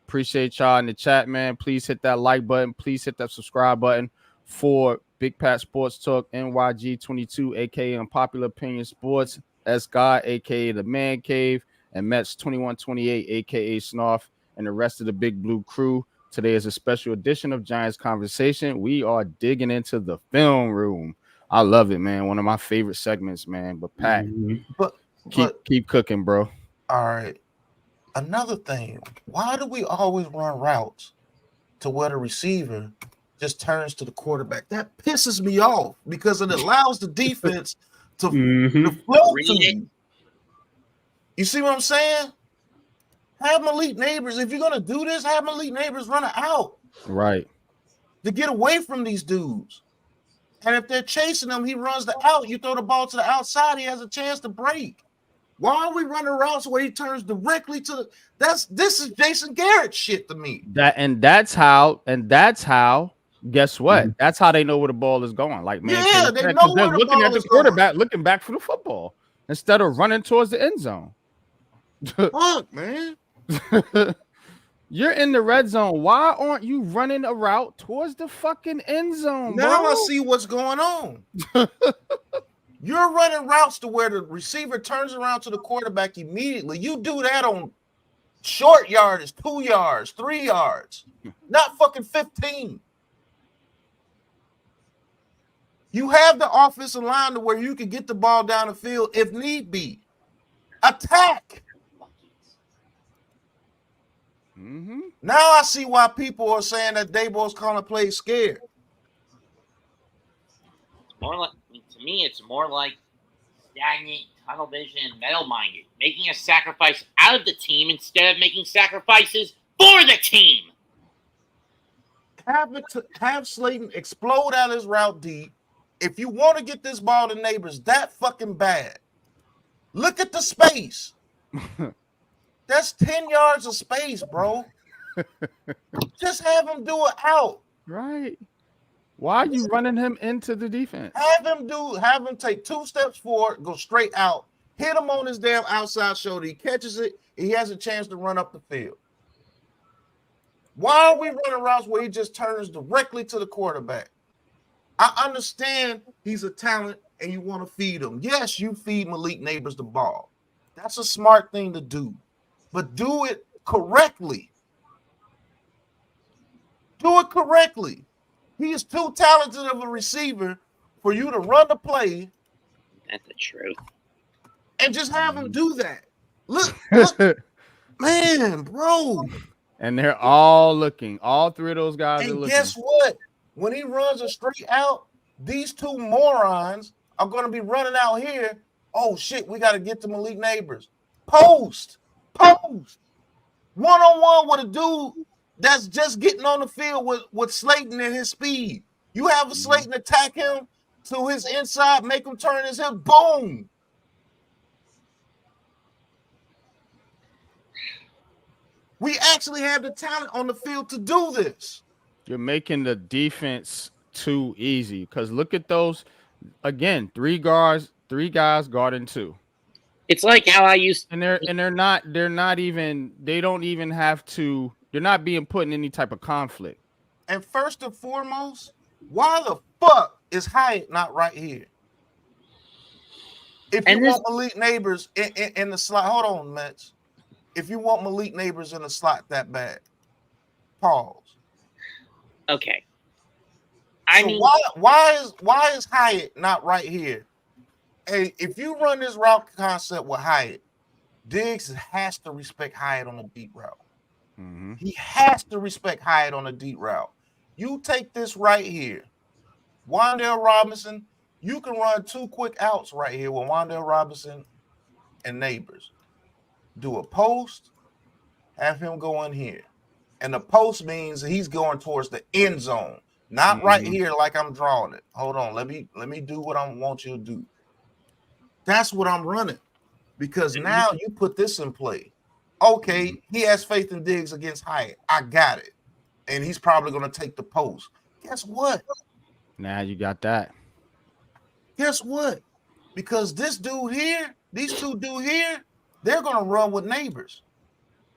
Appreciate y'all in the chat, man. Please hit that like button. Please hit that subscribe button for Big Pat Sports Talk, NYG22, aka Unpopular Opinion Sports, S God, aka The Man Cave, and Mets 2128, aka Snarf, and the rest of the Big Blue Crew. Today is a special edition of Giants Conversation. We are digging into the film room. I love it, man. One of my favorite segments, man. But Pat, But keep cooking, bro. all right. Another thing, why do we always run routes to where the receiver just turns to the quarterback? That pisses me off because it allows the defense to float to you. You see what I'm saying? Have Malik Neighbors. If you're gonna do this, have Malik Neighbors run it out. Right. To get away from these dudes. And if they're chasing him, he runs the out. You throw the ball to the outside, he has a chance to break. Why are we running routes where he turns directly to the this is Jason Garrett shit to me. That's how guess what? That's how they know where the ball is going. Like, man, yeah, they know they're where looking the at the quarterback, looking back for the football instead of running towards the end zone. Fuck, man. You're in the red zone. Why aren't you running a route towards the fucking end zone? Now bro? I see what's going on. You're running routes to where the receiver turns around to the quarterback immediately. You do that on short yardage, 2 yards, 3 yards, not fucking 15. You have the offensive line to where you can get the ball down the field if need be. Attack. Now I see why people are saying that Daboll's calling plays scared. More like, to me, it's more like stagnant, tunnel vision, and metal-minded, making a sacrifice out of the team instead of making sacrifices for the team. Have Slayton explode out his route deep. If you want to get this ball to Neighbors that fucking bad, look at the space. That's 10 yards of space, bro. Just have him do it out. Right. Why are you running him into the defense? Have him take 2 steps forward, go straight out, hit him on his damn outside shoulder. He catches it, he has a chance to run up the field. Why are we running routes where he just turns directly to the quarterback? I understand he's a talent and you want to feed him. Yes, you feed Malik Neighbors the ball. That's a smart thing to do. But do it correctly. Do it correctly. He is too talented of a receiver for you to run the play. That's the truth. And just have him do that. Look, man, bro. And they're all looking. All 3 of those guys are looking. And guess what? When he runs a straight out, these 2 morons are going to be running out here. Oh, shit, we got to get to Malik Neighbors. Post. One-on-one with a dude that's just getting on the field with Slayton and his speed. You have a Slayton attack him to his inside, make him turn his hip, boom. We actually have the talent on the field to do this. You're making the defense too easy because look at those again. 3 guys guarding 2. It's like how I used, and they're not even. They don't even have to. They're not being put in any type of conflict. And first and foremost, why the fuck is Hyatt not right here? If you want Malik Neighbors in the slot, hold on, Mets. If you want Malik Neighbors in the slot that bad, pause. Okay. Why is Hyatt not right here? Hey, if you run this route concept with Hyatt, Diggs has to respect Hyatt on the deep route. He has to respect Hyatt on the deep route. You take this right here, Wan'Dale Robinson. You can run 2 quick outs right here with Wan'Dale Robinson and Neighbors. Do a post, have him go in here. And the post means he's going towards the end zone, not right here like I'm drawing it. Hold on, let me do what I want you to do. That's what I'm running. Because now you put this in play. Okay, he has faith in Diggs against Hyatt. I got it. And he's probably going to take the post. Guess what? Now you got that. Guess what? Because this dude here, these 2 dudes here, they're going to run with Neighbors.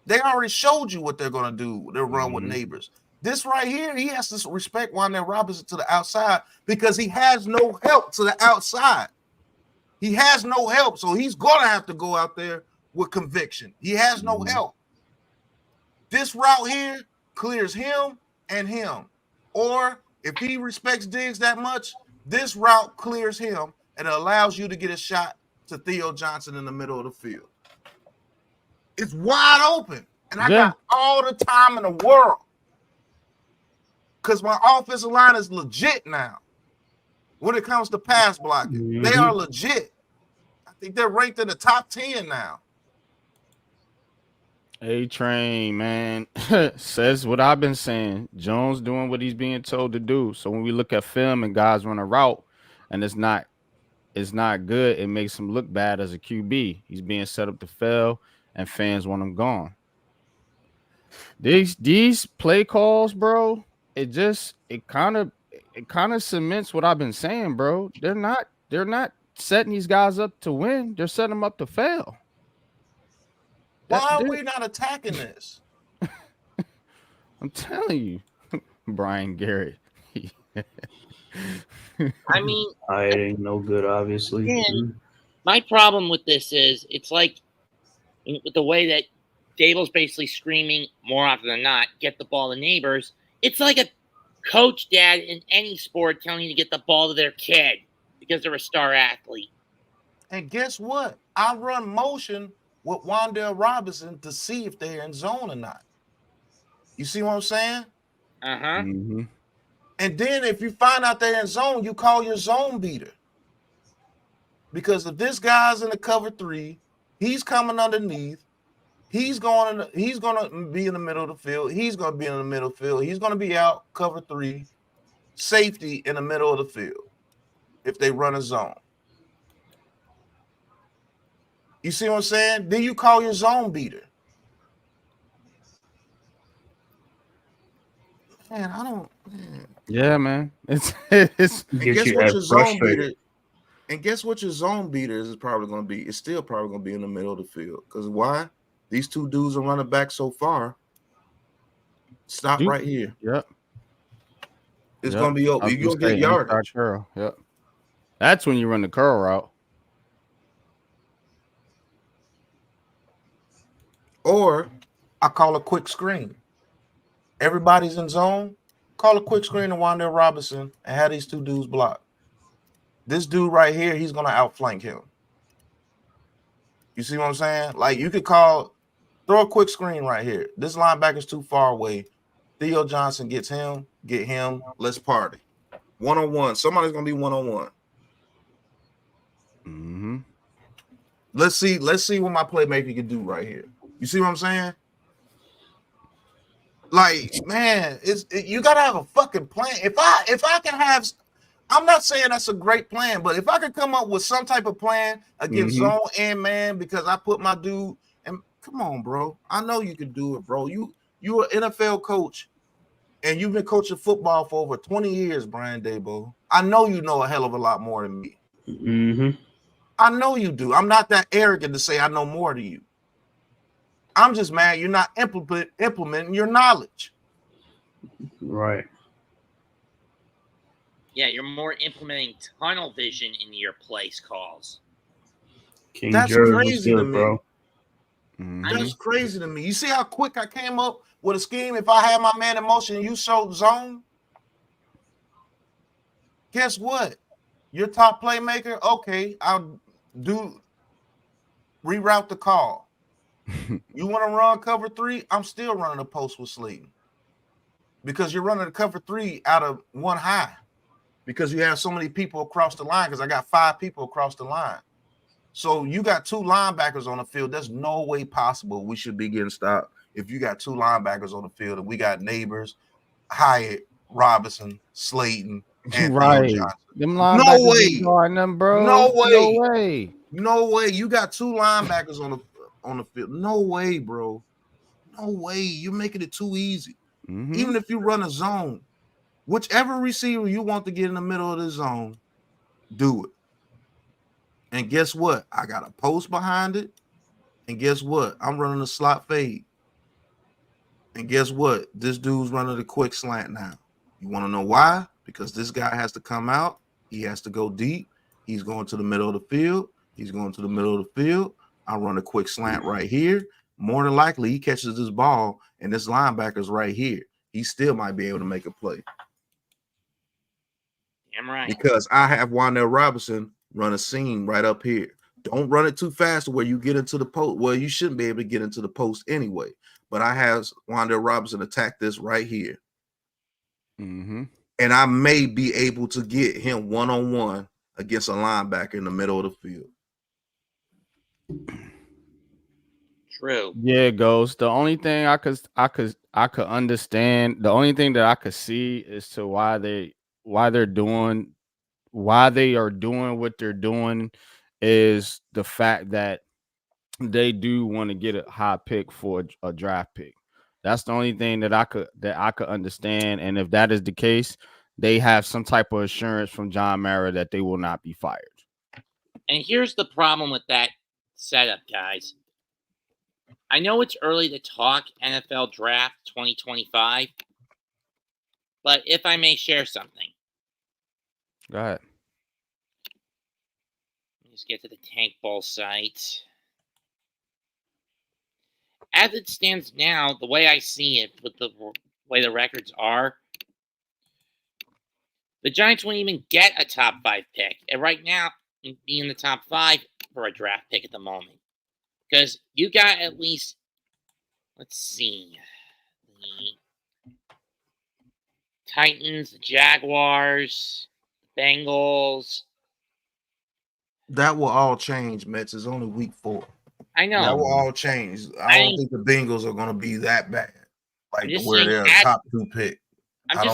They already showed you what they're going to do. They'll run with Neighbors. This right here, he has to respect Wan'Dale Robinson to the outside because he has no help to the outside. He has no help, so he's going to have to go out there with conviction. He has no help. This route here clears him and him. Or if he respects Diggs that much, this route clears him and it allows you to get a shot to Theo Johnson in the middle of the field. It's wide open, and I got all the time in the world because my offensive line is legit now. When it comes to pass blocking, they are legit. I think they're ranked in the top 10 now. A-Train, man, says what I've been saying. Jones doing what he's being told to do. So when we look at film and guys run a route and it's not good, it makes him look bad as a QB. He's being set up to fail, and fans want him gone. These play calls, bro, it kind of cements what I've been saying, bro. They're not setting these guys up to win. They're setting them up to fail. Why are we not attacking this? I'm telling you, Brian Garrett. I mean, I ain't no good, obviously. Again, my problem with this is it's like with the way that Dable's basically screaming more often than not, get the ball to neighbors. It's like a coach dad in any sport telling you to get the ball to their kid because they're a star athlete. And guess what? I run motion with Wan'Dale Robinson to see if they're in zone or not. You see what I'm saying? Uh-huh. And then if you find out they're in zone, you call your zone beater. Because if this guy's in the cover 3, he's coming underneath. He's going to be in the middle of the field. He's going to be in the middle of the field. He's going to be out cover 3, safety in the middle of the field if they run a zone. You see what I'm saying? Then you call your zone beater. Man, I don't. Man. Yeah, man. It's and guess what your zone beater? And guess what your zone beater is probably going to be? It's still probably going to be in the middle of the field. Because why? These two dudes are running back so far. Stop right here. Yep. It's going to be open. You're going to get yardage. Curl. Yep. That's when you run the curl route. Or I call a quick screen. Everybody's in zone. Call a quick screen to Wan'Dale Robinson and have these two dudes block. This dude right here, he's going to outflank him. You see what I'm saying? Like you could throw a quick screen right here. This linebacker's too far away. Theo Johnson get him. Let's party. One-on-one. Somebody's going to be one-on-one. Let's see what my playmaker can do right here. You see what I'm saying? Like, man, you gotta have a fucking plan. If I can have, I'm not saying that's a great plan, but if I could come up with some type of plan against zone and man, because I put my dude, and come on, bro. I know you can do it, bro. You an NFL coach, and you've been coaching football for over 20 years, Brian Daboll. I know you know a hell of a lot more than me. I know you do. I'm not that arrogant to say I know more than you. I'm just mad you're not implementing your knowledge. Right. Yeah, you're more implementing tunnel vision in your place calls. That's crazy to me, bro. That's crazy to me. You see how quick I came up with a scheme? If I had my man in motion and you showed zone, guess what? Your top playmaker, okay, I'll reroute the call. You want to run cover 3? I'm still running a post with Slayton because you're running a cover 3 out of one high because you have so many people across the line because I got 5 people across the line. So you got 2 linebackers on the field. There's no way possible we should be getting stopped if you got 2 linebackers on the field and we got Neighbors, Hyatt, Robinson, Slayton, and right. Them linebackers no way. Them, bro. No way. No way. No way. You got 2 linebackers on the field. No way, bro. No way. You're making it too easy. Even if you run a zone, whichever receiver you want to get in the middle of the zone, do it. And guess what? I got a post behind it. And guess what? I'm running a slot fade. And guess what? This dude's running the quick slant now. You want to know why? Because this guy has to come out. He has to go deep. He's going to the middle of the field. He's going to the middle of the field. I run a quick slant right here. More than likely, he catches this ball, and this linebacker's right here. He still might be able to make a play. Damn right. Because I have Wan'Dale Robinson run a seam right up here. Don't run it too fast where you get into the post. Well, you shouldn't be able to get into the post anyway. But I have Wan'Dale Robinson attack this right here. Mm-hmm. And I may be able to get him one-on-one against a linebacker in the middle of the field. True. Yeah, Ghost. The only thing I could understand, the only thing that I could see is to why they are doing what they're doing is the fact that they do want to get a high pick for a draft pick. That's the only thing that I could understand. And if that is the case, they have some type of assurance from John Mara that they will not be fired. And here's the problem with that setup, guys. I know it's early to talk NFL Draft 2025, but if I may share something. Go ahead. Let's get to the Tank Ball site. As it stands now, the way I see it, with the way the records are, the Giants won't even get a top 5 pick. And right now, be in the top 5 for a draft pick at the moment. Because you got at least, let's see, the Titans, the Jaguars, the Bengals. That will all change, Mets. It's only week 4. I know. That will all change. I don't think the Bengals are going to be that bad. Like where they're a top 2 pick. I'm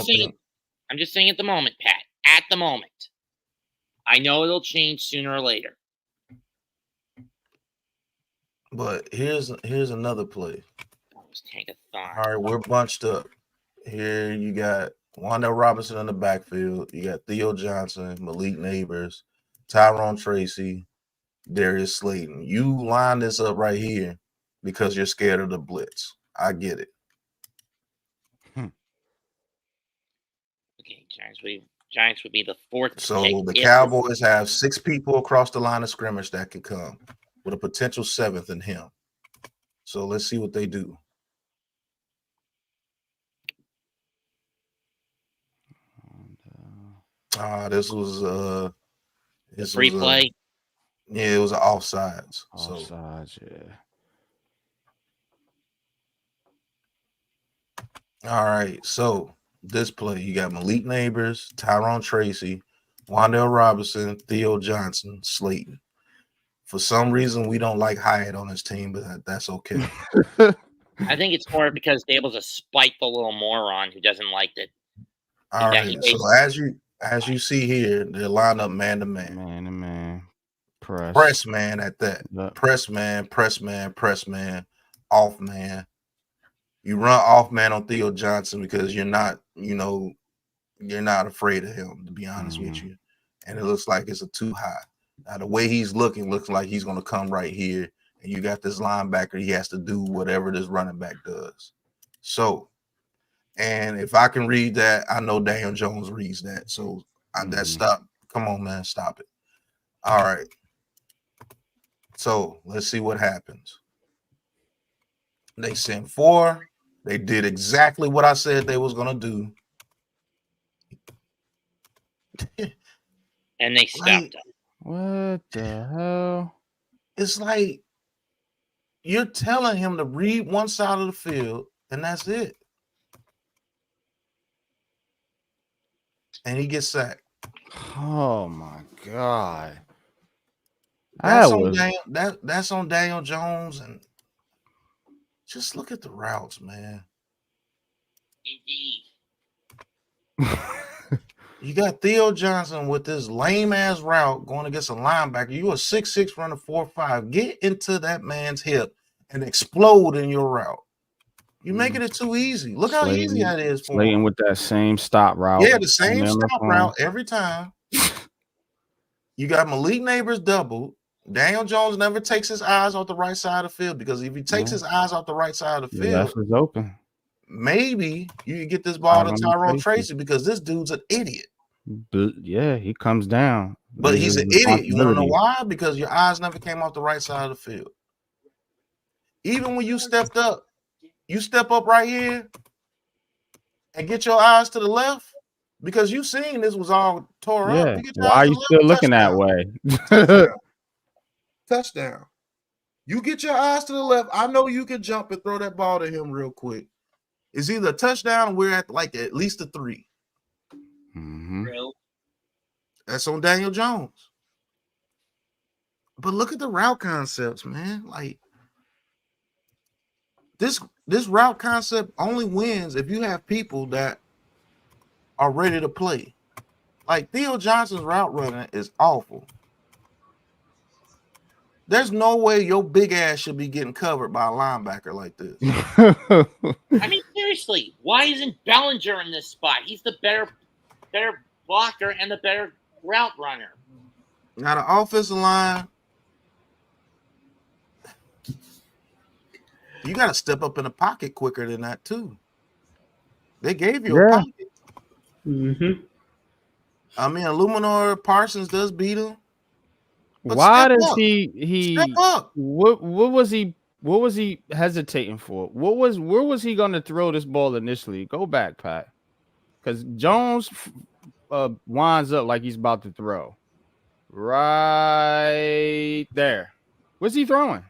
just saying at the moment, Pat. At the moment. I know it'll change sooner or later. But here's another play. Tank-a-thon. All right, we're bunched up. Here you got Wan'Dale Robinson in the backfield. You got Theo Johnson, Malik Neighbors, Tyrone Tracy, Darius Slayton. You line this up right here because you're scared of the blitz. I get it. Okay, Giants would be the 4th. So the Cowboys have 6 people across the line of scrimmage that can come, with a potential 7th in him. So let's see what they do. This was free play. Yeah, it was an offsides. Offsides, yeah. All right, so this play, you got Malik Neighbors, Tyrone Tracy, Wan'Dale Robinson, Theo Johnson, Slayton. For some reason, we don't like Hyatt on this team, but that's okay. I think it's more because Dable's a spiteful little moron who doesn't like it. All right, so as you see here, they're lined up man to man. Man to man. Press man at that. Yep. Press man, off man. You run off man on Theo Johnson because you're not afraid of him, to be honest with you. And it looks like it's a too high. Now, the way he's looking looks like he's going to come right here. And you got this linebacker. He has to do whatever this running back does. So, and if I can read that, I know Daniel Jones reads that. So, that stop. Come on, man. Stop it. All right. So, let's see what happens. They sent 4. They did exactly what I said they was going to do. And they stopped them. What the hell? It's like you're telling him to read one side of the field, and that's it. And he gets sacked. Oh my God. That's on Daniel Jones, and just look at the routes, man. Indeed. You got Theo Johnson with this lame ass route going against a linebacker. You a 6'6" running 4.5. Get into that man's hip and explode in your route. You're making it too easy. Look how easy that is for him. With that same stop route. Yeah, the same stop route every time. You got Malik Neighbors doubled. Daniel Jones never takes his eyes off the right side of the field, because if he takes his eyes off the right side of the field, that's what's open. maybe you can get this ball to Tyrone Tracy because this dude's an idiot. Yeah, he comes down. But he's an idiot. You want to know why? Because your eyes never came off the right side of the field. Even when you stepped up, you step up right here and get your eyes to the left because you seen this was all tore up. Why are you still looking that way? Touchdown. You get your eyes to the left. I know you can jump and throw that ball to him real quick. It's either a touchdown or we're at like at least a 3. Mm-hmm. That's on Daniel Jones. But look at the route concepts, man. Like this route concept only wins if you have people that are ready to play. Like Theo Johnson's route running is awful. There's no way your big ass should be getting covered by a linebacker like this. I mean, seriously, why isn't Bellinger in this spot? He's the better blocker and the better route runner. Now the offensive line, you got to step up in the pocket quicker than that too. They gave you a pocket. Mm-hmm. I mean, Illuminor Parsons does beat him. Why does he step up? What was he hesitating for? Where was he going to throw this ball initially? Go back, Pat. Because Jones winds up like he's about to throw. Right there. What's he throwing?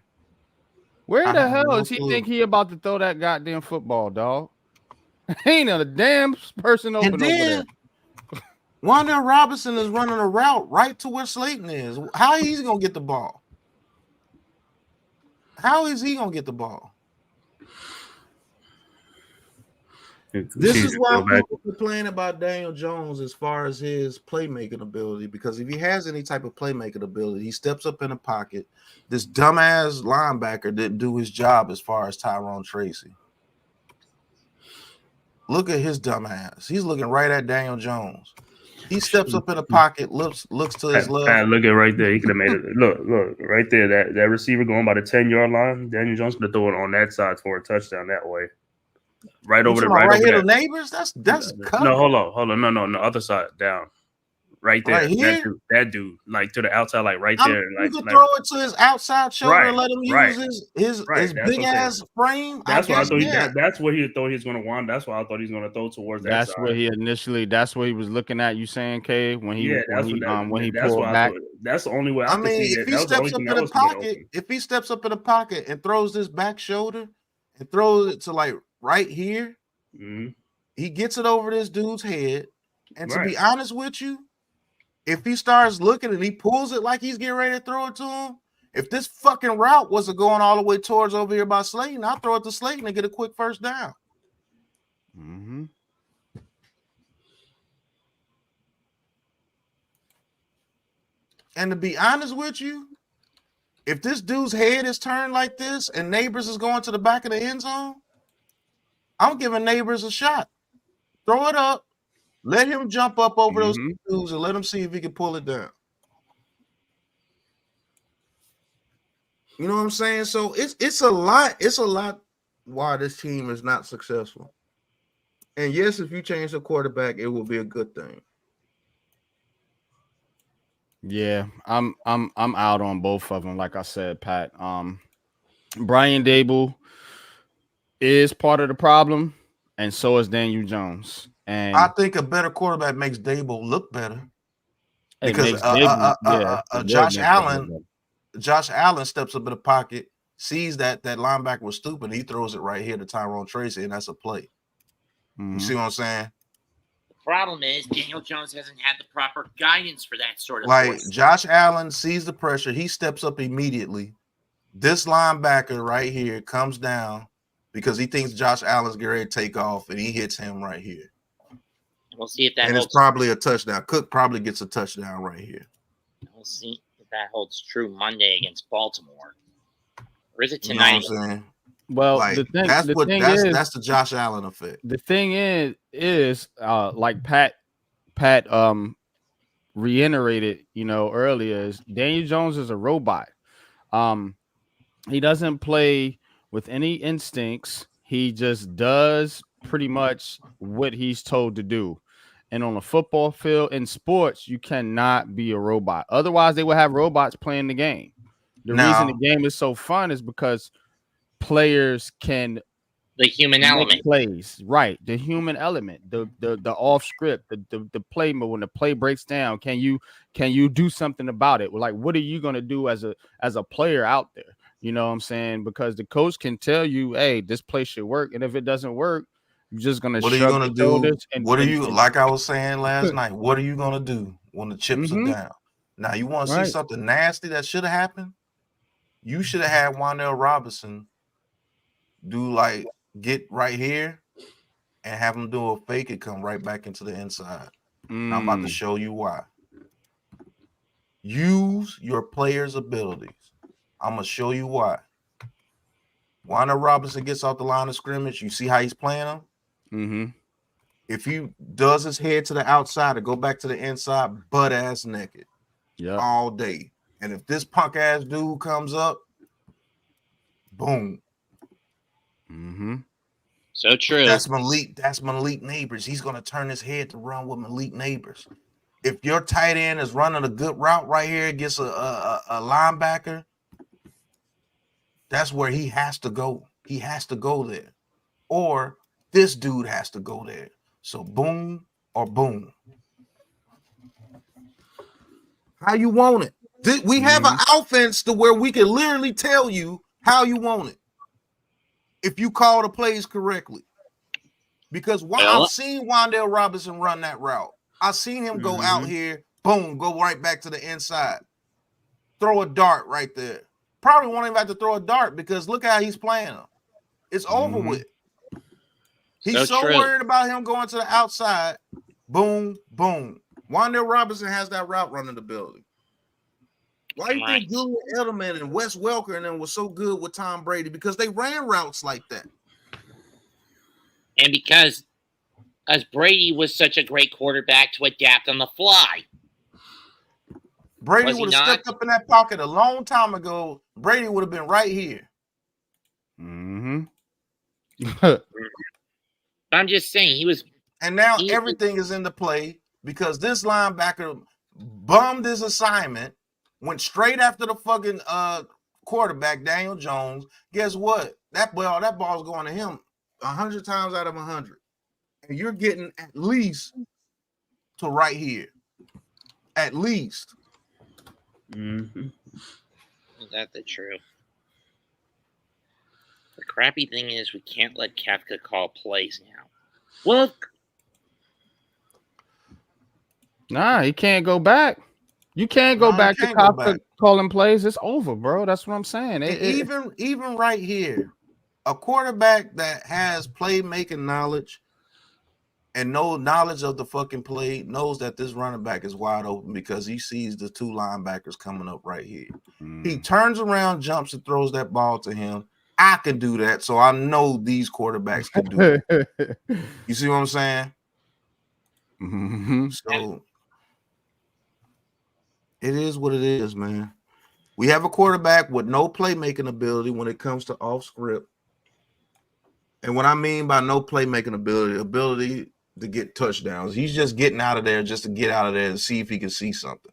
Where the hell is he think he about to throw that goddamn football, dog? Ain't a damn person open over there. Wan'Dale Robinson is running a route right to where Slayton is. How he's gonna get the ball? How is he gonna get the ball? This is why people complain about Daniel Jones as far as his playmaking ability, because if he has any type of playmaking ability, he steps up in the pocket. This dumbass linebacker didn't do his job as far as Tyrone Tracy. Look at his dumbass. He's looking right at Daniel Jones. He steps up in the pocket, looks to his left. Look at right there. He could have made it. Look right there. That receiver going by the 10-yard line. Daniel Jones could have thrown it on that side for a touchdown that way. Right over here, the neighbors. That's covered. No, hold on. No, other side down. Right there. Right here? That dude, like to the outside, like right there. You can throw it to his outside shoulder and let him use his big ass frame. That's why I thought that's where he thought he was going to want. That's why I thought he's going to throw towards that. That's where he initially. That's what he was looking at. You saying, K, when he pulled back. That's the only way. I mean, if he steps up in the pocket, if he steps up in the pocket and throws this back shoulder and throws it to like right here, he gets it over this dude's head. And to be honest with you, if he starts looking and he pulls it like he's getting ready to throw it to him, if this fucking route wasn't going all the way towards over here by Slayton, I'll throw it to Slayton and get a quick first down. Mm-hmm. And to be honest with you, if this dude's head is turned like this and Neighbors is going to the back of the end zone, I'm giving Neighbors a shot. Throw it up. Let him jump up over those dudes and let him see if he can pull it down. You know what I'm saying? So it's a lot. It's a lot why this team is not successful. And yes, if you change the quarterback, it will be a good thing. Yeah, I'm out on both of them. Like I said, Pat. Brian Dable is part of the problem, and so is Daniel Jones. And I think a better quarterback makes Dable look better because Josh Allen steps up in the pocket, sees that linebacker was stupid, he throws it right here to Tyrone Tracy, and that's a play. You see what I'm saying? The problem is Daniel Jones hasn't had the proper guidance for that sort of like force. Josh Allen sees the pressure, he steps up immediately. This linebacker right here comes down because he thinks Josh Allen's getting ready to take off, and he hits him right here. We'll see if that holds. It's probably a touchdown. Cook probably gets a touchdown right here. We'll see if that holds true Monday against Baltimore. Or is it tonight? You know what I'm saying? Well, like, the thing that's the Josh Allen effect. The thing is like Pat reiterated, earlier, is Daniel Jones is a robot. He doesn't play with any instincts. He just does pretty much what he's told to do. And on a football field in sports, you cannot be a robot. Otherwise, they would have robots playing the game. The reason the game is so fun is because players can The human element. plays, right? The human element, the off script, the play. But when the play breaks down, can you do something about it? Like, what are you gonna do as a player out there? You know what I'm saying? Because the coach can tell you, hey, this play should work, and if it doesn't work, you're just gonna What are you gonna do? What are you and like I was saying last night? What are you gonna do when the chips are down? Now you want to see something nasty that should have happened? You should have had Wan'Dale Robinson do like get right here and have him do a fake and come right back into the inside. I'm about to show you why. Use your players' abilities. I'm gonna show you why. Wan'Dale Robinson gets off the line of scrimmage. You see how he's playing him? If he does his head to the outside or go back to the inside, butt ass naked, all day. And if this punk ass dude comes up, boom. So true. That's Malik Neighbors. He's gonna turn his head to run with Malik Neighbors. If your tight end is running a good route right here against a linebacker, that's where he has to go. He has to go there. Or this dude has to go there. So boom or boom. How you want it? We have an offense to where we can literally tell you how you want it if you call the plays correctly. Because I've seen Wan'Dale Robinson run that route. I've seen him go out here, boom, go right back to the inside. Throw a dart right there. Probably won't even have to throw a dart because look how he's playing him. It's over with. He's so worried about him going to the outside. Boom, boom. Wan'Dale Robinson has that route running ability. Why do you think Julian Edelman and Wes Welker and them was so good with Tom Brady? Because they ran routes like that. And because as Brady was such a great quarterback to adapt on the fly. Brady would have stepped up in that pocket a long time ago. Brady would have been right here. I'm just saying he was. And now everything is into play because this linebacker bummed his assignment, went straight after the fucking quarterback, Daniel Jones. Guess what? That ball's going to him 100 times out of 100. And you're getting at least to right here. At least. Is that the truth? The crappy thing is we can't let Kafka call plays now. Well, nah, he can't go back. You can't go back to Kafka calling plays. It's over, bro. That's what I'm saying. Even right here, a quarterback that has playmaking knowledge and no knowledge of the fucking play knows that this running back is wide open because he sees the two linebackers coming up right here. He turns around, jumps, and throws that ball to him. I can do that, so I know these quarterbacks can do it. You see what I'm saying? So it is what it is, man. We have a quarterback with no playmaking ability when it comes to off script. And what I mean by no playmaking ability to get touchdowns. He's just getting out of there just to get out of there and see if he can see something.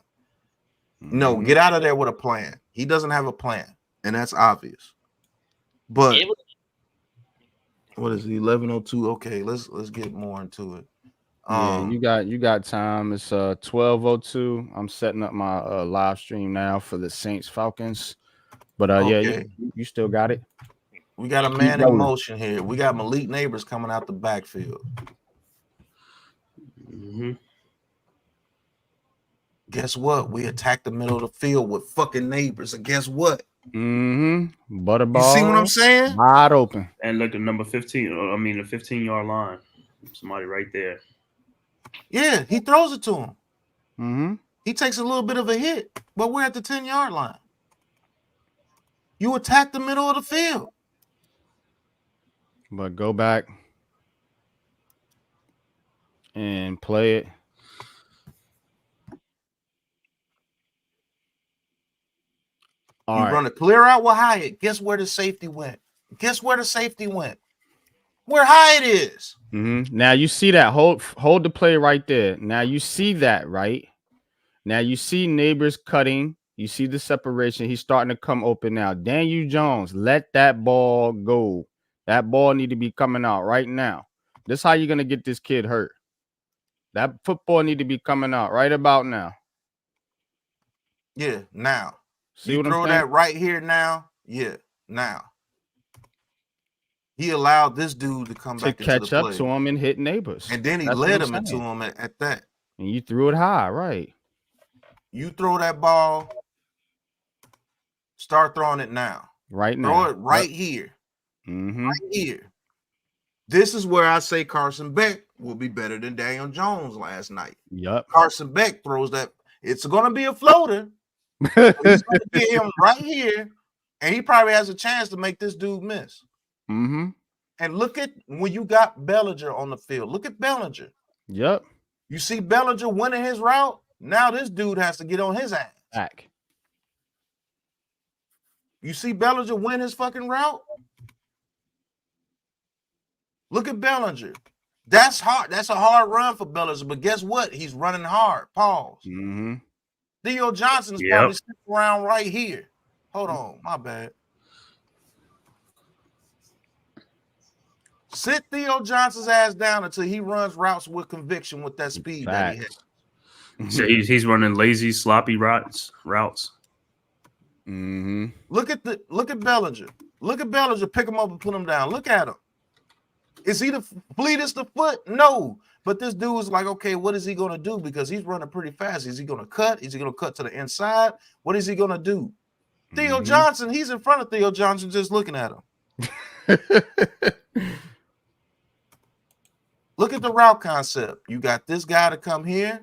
No, get out of there with a plan. He doesn't have a plan, and that's obvious. But what is it, 11:02? Okay, let's get more into it. You got time. It's 12:02. I'm setting up my live stream now for the Saints Falcons. But you still got it. We got a man in motion here. We got Malik Neighbors coming out the backfield. Guess what? We attacked the middle of the field with fucking Neighbors, and guess what? Butterball. You see what I'm saying? Wide open. And look at number 15. I mean, the 15-yard line. Somebody right there. Yeah, he throws it to him. He takes a little bit of a hit, but we're at the 10-yard line. You attack the middle of the field. But go back and play it. Run a clear out with Hyatt. Guess where the safety went? where Hyatt is. Now you see that. Hold the play right there. Now you see that, right? Now you see Neighbors cutting. You see the separation. He's starting to come open now. Daniel Jones, let that ball go. That ball need to be coming out right now. This is how you're gonna get this kid hurt. That football need to be coming out right about now. Yeah, now. See you what throw I'm saying? that right here now. Yeah, now. He allowed this dude to come back into catch the up play. to him and hit Neighbors. And then he That's led what him I'm into saying. him at that. And you threw it high, right? You throw that ball, start throwing it now. Right now. Throw it right here. Right here. This is where I say Carson Beck will be better than Daniel Jones last night. Yep. Carson Beck throws that. It's going to be a floater. He's going to get him right here, and he probably has a chance to make this dude miss. And look at when you got Bellinger on the field. Look at Bellinger. Yep. You see Bellinger winning his route. Now this dude has to get on his ass. Back. You see Bellinger win his fucking route? Look at Bellinger. That's hard. That's a hard run for Bellinger. But guess what? He's running hard. Pause. Theo Johnson's probably sitting around right here. Hold on. My bad. Sit Theo Johnson's ass down until he runs routes with conviction with that speed that he has. So he's running lazy, sloppy routes. Look at Bellinger. Look at Bellinger. Pick him up and put him down. Look at him. Is he the fleetest of foot? No. But this dude is like, okay, what is he going to do? Because he's running pretty fast. Is he going to cut? Is he going to cut to the inside? What is he going to do? Theo Johnson, he's in front of Theo Johnson just looking at him. Look at the route concept. You got this guy to come here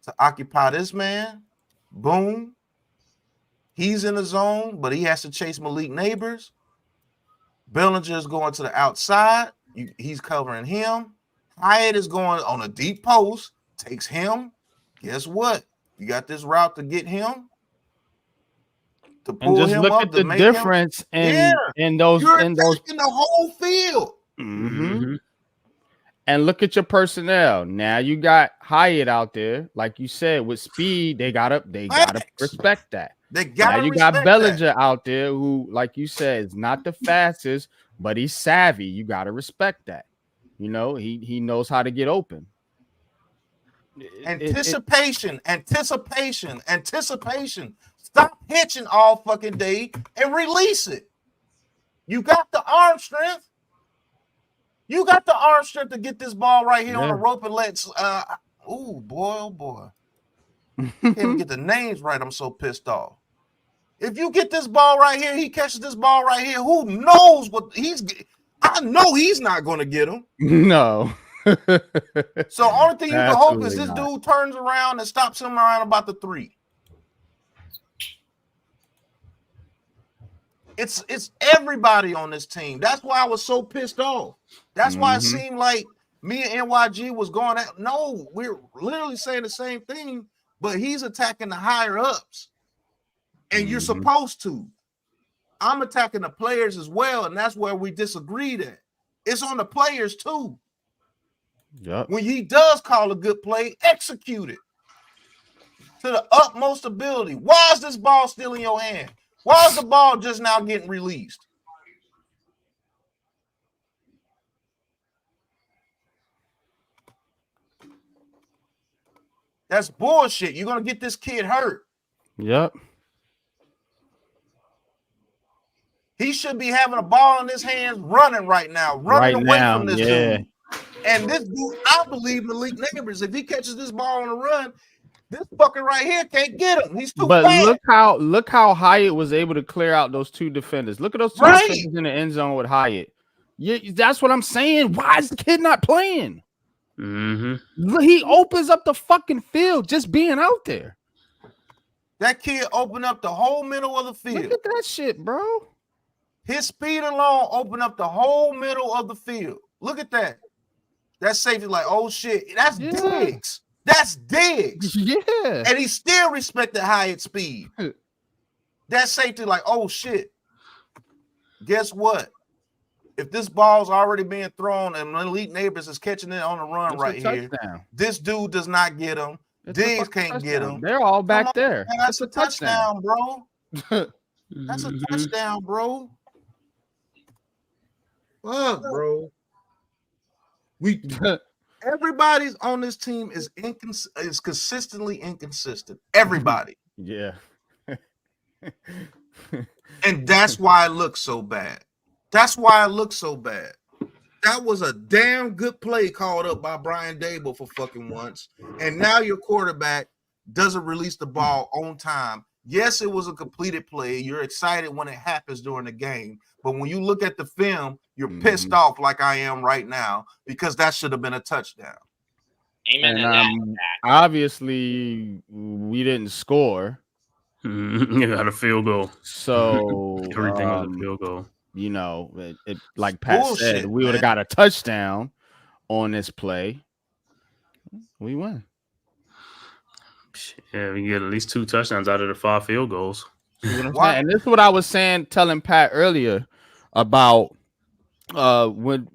to occupy this man. Boom. He's in the zone, but he has to chase Malik Neighbors. Bellinger is going to the outside. He's covering him. Hyatt is going on a deep post, takes him. Guess what? You got this route to get him. To pull and just him look up at the to difference in those. You're in those attacking the whole field. And look at your personnel. Now you got Hyatt out there, like you said, with speed. They gotta respect that. They gotta. Now you got Bellinger out there, who, like you said, is not the fastest, but he's savvy. You gotta respect that. You know, he knows how to get open. Anticipation. Stop hitching all fucking day and release it. You got the arm strength. You got the arm strength to get this ball right here on the rope and let's oh boy. Can't even get the names right. I'm so pissed off. If you get this ball right here, he catches this ball right here. Who knows what I know he's not going to get him. No. So only thing you can hope is this dude turns around and stops him around about the 3. It's everybody on this team. That's why I was so pissed off. That's why it seemed like me and NYG was going at. No, we're literally saying the same thing, but he's attacking the higher ups. And you're supposed to. I'm attacking the players as well, and that's where we disagreed at. It's on the players too. Yep. When he does call a good play, execute it to the utmost ability. Why is this ball still in your hand? Why is the ball just now getting released? That's bullshit. You're going to get this kid hurt. Yep. He should be having a ball in his hands running right now, running away from this dude. And this dude, I believe Malik Neighbors, if he catches this ball on the run, this fucker right here can't get him. He's too fast. Look how Hyatt was able to clear out those 2 defenders. Look at those 2 defenders in the end zone with Hyatt. Yeah, that's what I'm saying. Why is the kid not playing? He opens up the fucking field just being out there. That kid opened up the whole middle of the field. Look at that shit, bro. His speed alone opened up the whole middle of the field. Look at that. That safety like, oh shit, that's Diggs. That's Diggs. Yeah. And he still respected Hyatt's speed. That safety like, oh shit. Guess what? if this ball's already being thrown and Elite Neighbors is catching it on the run It's right a here, touchdown. this dude does not get him. It's a Diggs fucking can't get touchdown. him. They're all back Come on, there. man, that's It's a touchdown, bro. That's a Mhm. touchdown, bro. Fuck, bro. We everybody's on this team is consistently inconsistent. Everybody. Yeah. And that's why it looks so bad. That's why it looks so bad. That was a damn good play called up by Brian Dable for fucking once. And now your quarterback doesn't release the ball on time. Yes, it was a completed play. You're excited when it happens during the game. But when you look at the film, you're pissed off like I am right now because that should have been a touchdown. Amen to And that. obviously we didn't score. You got a field goal. So Everything was a field goal. you know, it like Pat said, Bullshit, we would have man. got a touchdown on this play. We win. Yeah, we get at least 2 touchdowns out of the 5 field goals. See what I'm Why- saying? And this is what I was saying, telling Pat earlier about when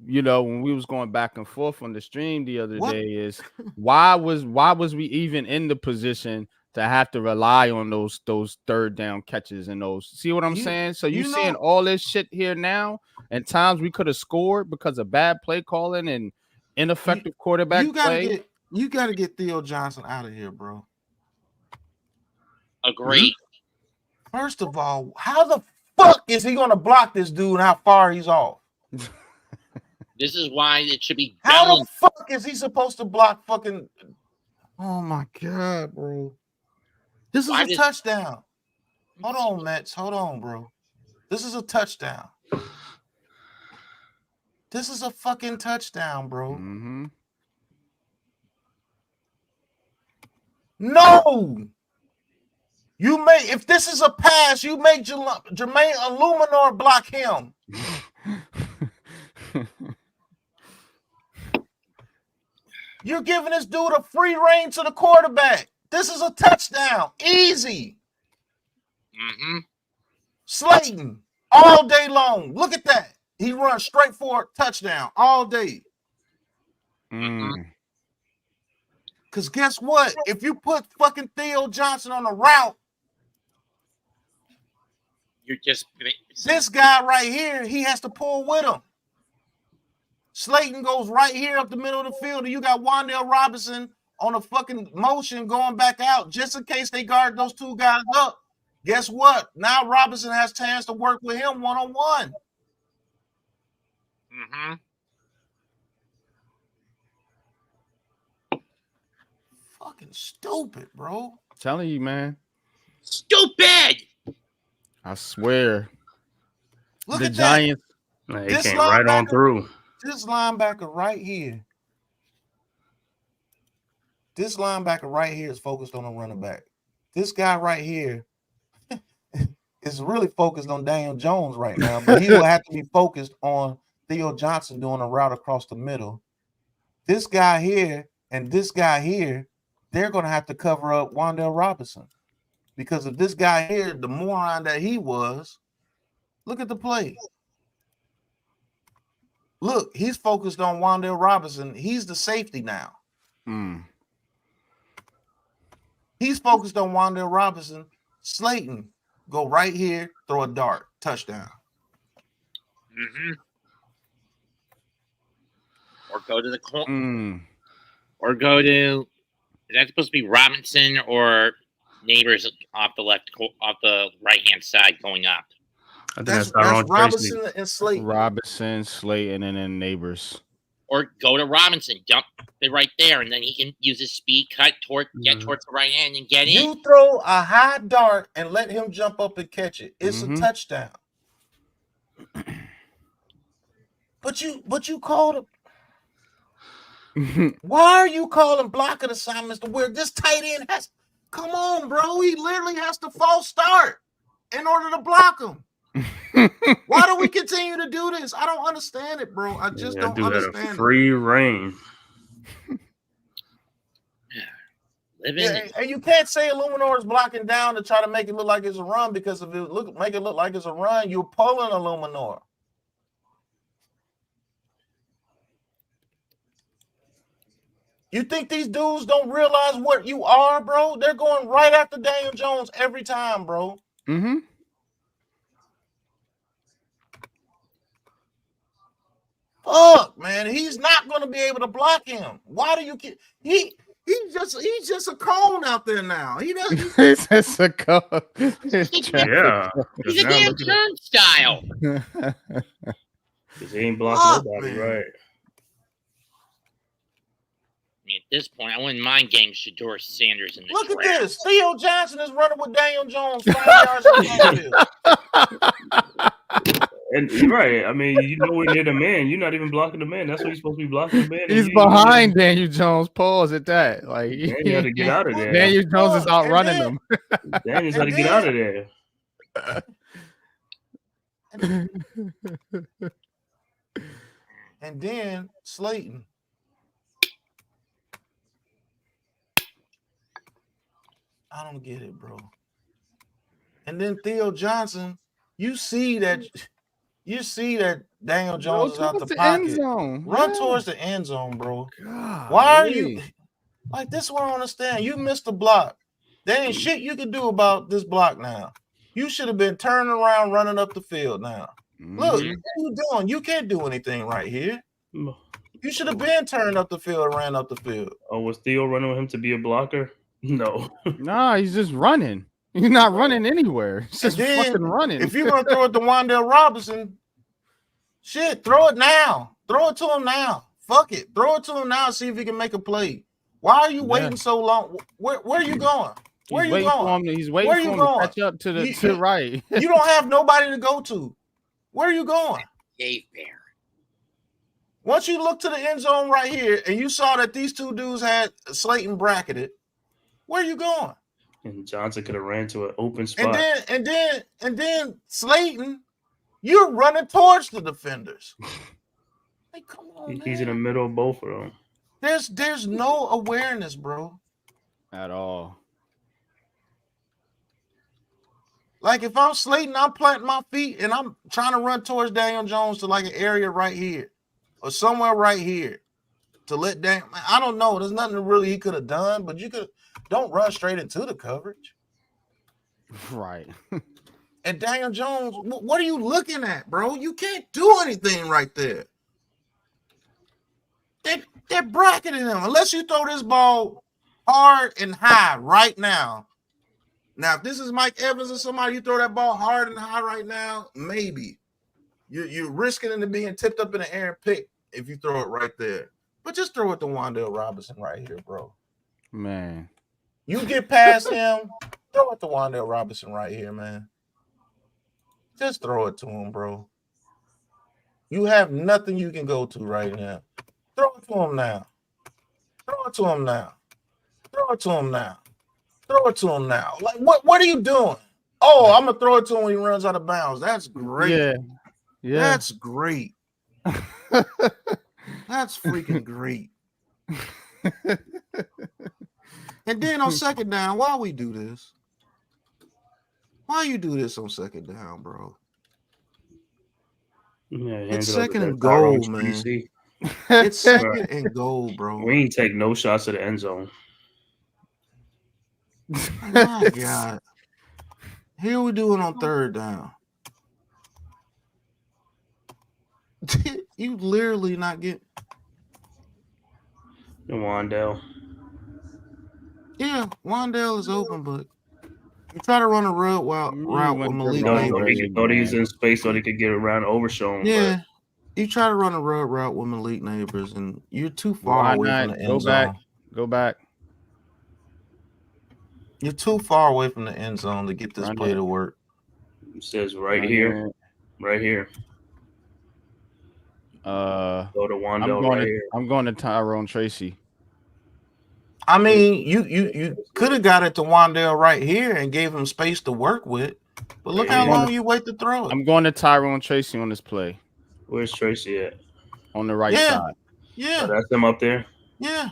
we was going back and forth on the stream the other day is why was we even in the position to have to rely on those third down catches and those. See what I'm saying? So you seeing all this shit here now, and times we could have scored because of bad play calling and ineffective quarterback play. You gotta get Theo Johnson out of here, bro. Agree. First of all, how the fuck is he gonna block this dude and how far he's off? This is why it should be How done. the fuck is he supposed to block fucking? Oh my god, bro! This is a touchdown. Hold on, Mets. Hold on, bro. This is a touchdown. This is a fucking touchdown, bro. Mm-hmm. No. If this is a pass, you make Jermaine Illuminor block him. You're giving this dude a free reign to the quarterback. This is a touchdown. Easy. Mm-hmm. Slayton, all day long. Look at that. He runs straight for a touchdown all day. Because guess what? If you put fucking Theo Johnson on the route, You're just this guy right here, he has to pull with him. Slayton goes right here up the middle of the field, and you got Wan'Dale Robinson on a fucking motion going back out just in case they guard those two guys up. Guess what? Now Robinson has a chance to work with him one-on-one. Mm-hmm. Fucking stupid, bro. I'm telling you, man. Stupid. I swear. Look The at Giants. They This came right on linebacker- through. This linebacker right here. This linebacker right here is focused on the running back. This guy right here is really focused on Daniel Jones right now, but he will have to be focused on Theo Johnson doing a route across the middle. This guy here and this guy here, they're going to have to cover up Wan'Dale Robinson. Because if this guy here, the moron that he was, look at the play. Look, he's focused on Wan'Dale Robinson. He's the safety now. He's focused on Wan'Dale Robinson. Slayton, go right here, throw a dart, touchdown. Mm-hmm. Or go to the corner. Or go to. Is that supposed to be Robinson or Neighbors off the right hand side going up? I think That's Tyrone Robinson Tracy. and Slayton. Robinson, Slayton, and then Neighbors. Or go to Robinson, jump it right there, and then he can use his speed, get towards the right hand, and get in. You throw a high dart and let him jump up and catch it. It's a touchdown. But you called him. Why are you calling blocking assignments to where this tight end has? Come on, bro. He literally has to false start in order to block him. Why do we continue to do this? I don't understand it, bro. I just don't understand it. Free reign. And you can't say Illuminor is blocking down to try to make it look like it's a run, because if it make it look like it's a run, you're pulling Illuminor. You think these dudes don't realize what you are, bro? They're going right after Daniel Jones every time, bro. Mm-hmm. Fuck, man, he's not going to be able to block him. Why do you keep he's just a cone out there now. He doesn't. It's just a go. Yeah. He's a damn turnstile. Because he ain't blocking nobody, man. right? I mean, at this point, I wouldn't mind getting Shador Sanders in the Look draft. at this. Theo Johnson is running with Daniel Jones 5 yards on the field. And you're right. I mean, you know we're near the man. You're not even blocking the man. That's what you're supposed to be blocking the man. He's behind Daniel Jones. Pause at that. Like Daniel had to get out of there. Daniel Jones is outrunning him. Daniel's had to get out of there. And then Slayton. I don't get it, bro. And then Theo Johnson, you see that Daniel Jones is out the pocket. Run towards the end zone, bro. God, why are you like this? One I don't understand. You missed the block. There ain't shit you can do about this block now. You should have been turning around, running up the field now. Look, what are you doing? You can't do anything right here. You should have been turned up the field, ran up the field. Oh, was Theo running with him to be a blocker? No. Nah, he's just running. He's not running anywhere. He's just fucking running. If you're gonna throw it to Wan'Dale Robinson, shit, throw it now. Throw it to him now. Fuck it. Throw it to him now and see if he can make a play. Why are you waiting so long? Where are you going? Where are you going? He's waiting for him to catch up to the right. You don't have nobody to go to. Where are you going? Dave Bear. Once you look to the end zone right here and you saw that these two dudes had Slayton bracketed, where are you going? And Johnson could have ran to an open spot. And then Slayton, you're running towards the defenders. Hey, come on, He's man. in the middle of both of them. There's no awareness, bro. At all. Like if I'm Slayton, I'm planting my feet and I'm trying to run towards Daniel Jones to like an area right here or somewhere right here to let Daniel. I don't know. There's nothing really he could have done, but you could don't run straight into the coverage. Right. And Daniel Jones, what are you looking at, bro? You can't do anything right there. They're bracketing him unless you throw this ball hard and high right now. Now, if this is Mike Evans or somebody, you throw that ball hard and high right now, maybe. You're risking it being tipped up in the air and picked if you throw it right there. But just throw it to Wan'Dale Robinson right here, bro. Man. You get past him, throw it to Wan'Dale Robinson right here, man. Just throw it to him, bro. You have nothing you can go to right now. Throw it to him now. Throw it to him now. Throw it to him now. Throw it to him now. Like, what are you doing? Oh, I'm going to throw it to him when he runs out of bounds. That's great. Yeah. That's great. That's freaking great. And then on second down, why we do this? Why you do this on second down, bro? Yeah, It's second and goal, man. It's second and goal, bro. We ain't take no shots at the end zone. My God. Here we doing on third down. You literally not get. Wan'Dale. Yeah, Wan'Dale is open, but you try to run a route with Malik Neighbors. He thought he was in space so he could get around Overshown. Yeah, you try to run a route with Malik Neighbors, and you're too far away from the end zone. Go back. You're too far away from the end zone to get this play to work. It says right here. Right here. Go to Wan'Dale right here. I'm going to Tyrone Tracy. I mean, you could have got it to Wan'Dale right here and gave him space to work with, but look how long you wait to throw it. I'm going to Tyrone Tracy on this play. Where's Tracy at? On the right side. Yeah. Oh, that's him up there? Yeah.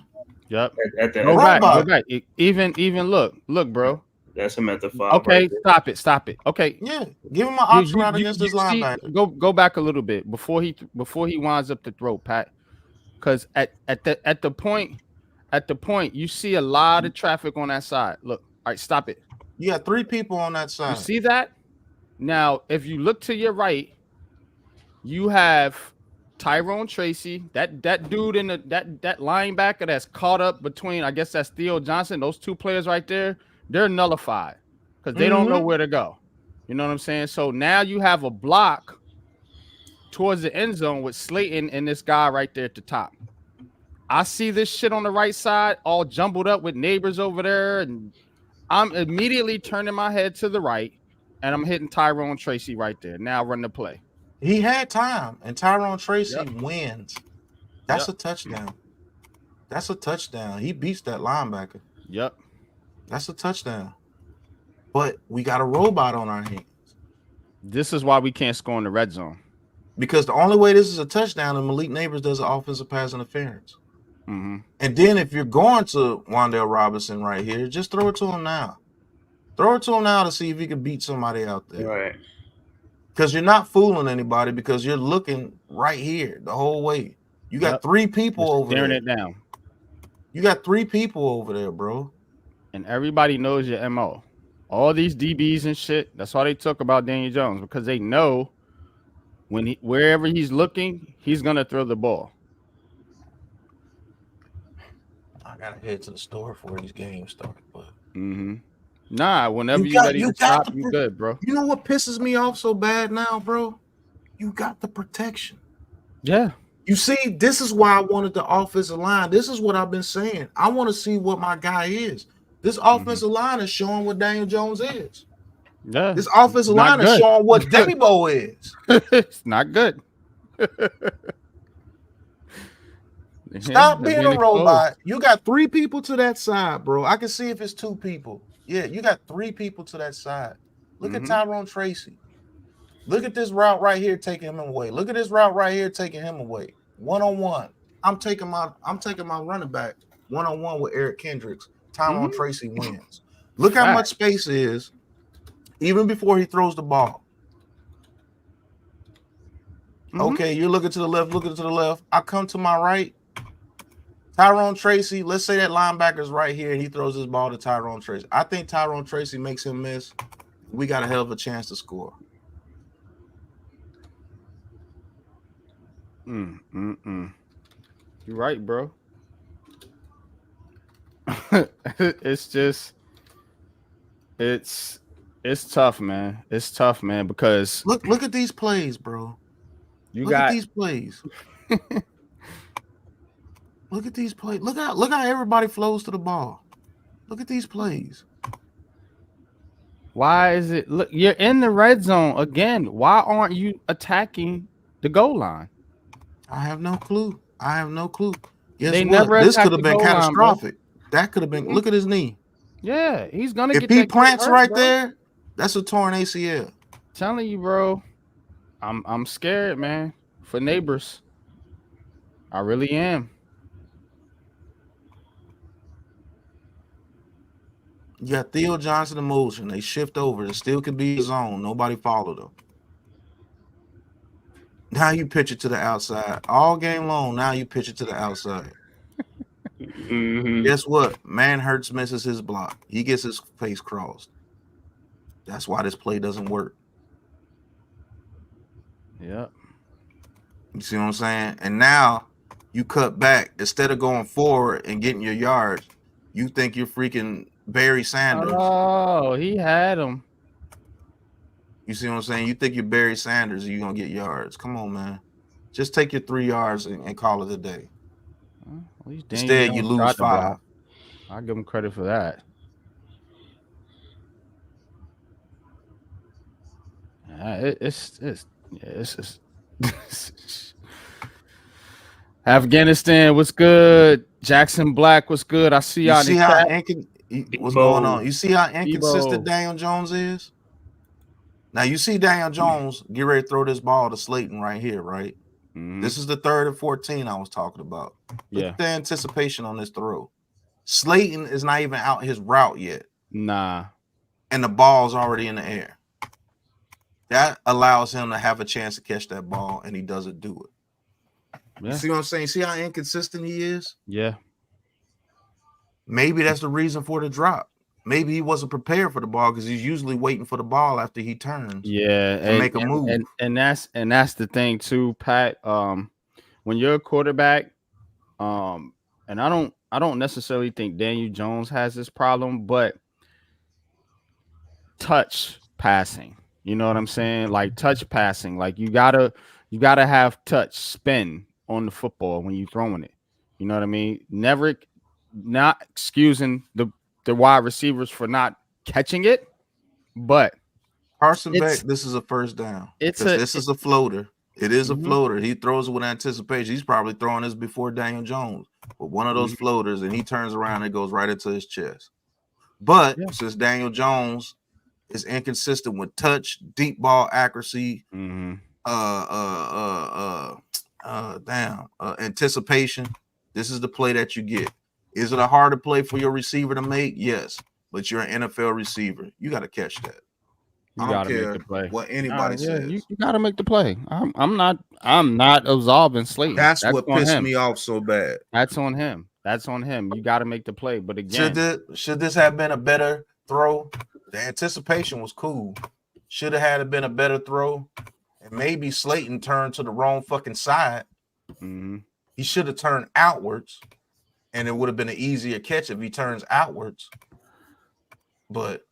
Yep. At the go back. Even look, bro. That's him at the 5. Okay, right stop it. Okay. Yeah. Give him an option out against this linebacker. Go back a little bit before he winds up the throw, Pat. Because at the point at the point, you see a lot of traffic on that side. Look, all right, stop it. You got 3 people on that side. You see that? Now, if you look to your right, you have Tyrone Tracy, that dude in that linebacker that's caught up between, I guess that's Theo Johnson. Those 2 players right there, they're nullified because they don't know where to go. You know what I'm saying? So now you have a block towards the end zone with Slayton and this guy right there at the top. I see this shit on the right side all jumbled up with neighbors over there, and I'm immediately turning my head to the right, and I'm hitting Tyrone Tracy right there. Now run the play. He had time, and Tyrone Tracy wins. That's a touchdown. That's a touchdown. He beats that linebacker. Yep. That's a touchdown. But we got a robot on our hands. This is why we can't score in the red zone. Because the only way this is a touchdown is Malik Neighbors does an offensive pass interference. Mm-hmm. And then if you're going to Wan'Dale Robinson right here, just throw it to him now. Throw it to him now to see if he can beat somebody out there. Right. Because you're not fooling anybody because you're looking right here the whole way. You got 3 people just over there. staring it down. You got 3 people over there, bro. And everybody knows your MO. All these DBs and shit, that's why they talk about Daniel Jones, because they know when wherever he's looking, he's going to throw the ball. I got to head to the store before these games start. But Nah, whenever you're ready to stop, you good, bro. You know what pisses me off so bad now, bro? You got the protection. Yeah. You see, this is why I wanted the offensive line. This is what I've been saying. I want to see what my guy is. This offensive line is showing what Daniel Jones is. Yeah. This offensive line is showing what Debo is. It's not good. Stop being a robot. You got 3 people to that side, bro. I can see if it's 2 people. Yeah, you got 3 people to that side. Look at Tyrone Tracy. Look at this route right here taking him away. Look at this route right here taking him away. 1-on-1. I'm taking my running back 1-on-1 with Eric Kendricks. Tyrone Tracy wins. Look how much space is even before he throws the ball. Okay, you're looking to the left, looking to the left. I come to my right. Tyrone Tracy, let's say that linebacker's right here and he throws his ball to Tyrone Tracy. I think Tyrone Tracy makes him miss. We got a hell of a chance to score. You're right, bro. It's just it's tough, man. It's tough, man, because look at these plays, bro. Look at these plays. Look at these plays. Look how everybody flows to the ball. Look at these plays. Why is it? Look, you're in the red zone again. Why aren't you attacking the goal line? I have no clue. Guess They what? never This could have attacked the been goal line, catastrophic. That could have been. Look at his knee. Yeah, he's gonna If get. he that plants hurt, right bro. there, that's a torn ACL. Telling you, bro. I'm scared, man, for neighbors. I really am. You got Theo Johnson in motion. They shift over. It still could be his own. Nobody followed him. Now you pitch it to the outside. All game long, now you pitch it to the outside. Guess what? Manhurts misses his block. He gets his face crossed. That's why this play doesn't work. Yep. You see what I'm saying? And now you cut back. Instead of going forward and getting your yards, you think you're freaking Barry Sanders. Oh, he had him. You see what I'm saying? You think you're Barry Sanders and you're going to get yards. Come on, man. Just take your 3 yards and call it a day. Well, instead, you lose 5. I'll give him credit for that. It's Afghanistan, what's good? Jackson Black, what's good? I see y'all. You see how what's going on? You see how inconsistent Daniel Jones is? Now you see Daniel Jones get ready to throw this ball to Slayton right here, right? This is the 3rd and 14 I was talking about. Look at the anticipation on this throw. Slayton is not even out his route yet. Nah. And the ball's already in the air. That allows him to have a chance to catch that ball, and he doesn't do it. Yeah. You see what I'm saying? See how inconsistent he is? Yeah. Maybe that's the reason for the drop. Maybe he wasn't prepared for the ball because he's usually waiting for the ball after he turns. Yeah, to make a move. And that's the thing too, Pat. When you're a quarterback, and I don't necessarily think Daniel Jones has this problem, but touch passing. You know what I'm saying? Like touch passing. Like you gotta have touch spin on the football when you're throwing it. You know what I mean? Never not excusing the wide receivers for not catching it, but Carson Beck, this is a first down. This is a floater. It is a floater. He throws it with anticipation. He's probably throwing this before Daniel Jones with one of those floaters, and he turns around and it goes right into his chest. But since Daniel Jones is inconsistent with touch, deep ball accuracy, anticipation, this is the play that you get. Is it a harder play for your receiver to make? Yes, but you're an NFL receiver. You got to catch that. You gotta make the play. What anybody says. You gotta make the play. I'm not absolving Slayton. That's what pissed me off so bad. That's on him. You gotta make the play. But again, should this have been a better throw? The anticipation was cool. Should have had been a better throw. And maybe Slayton turned to the wrong fucking side. He should have turned outwards, and it would have been an easier catch if he turns outwards. But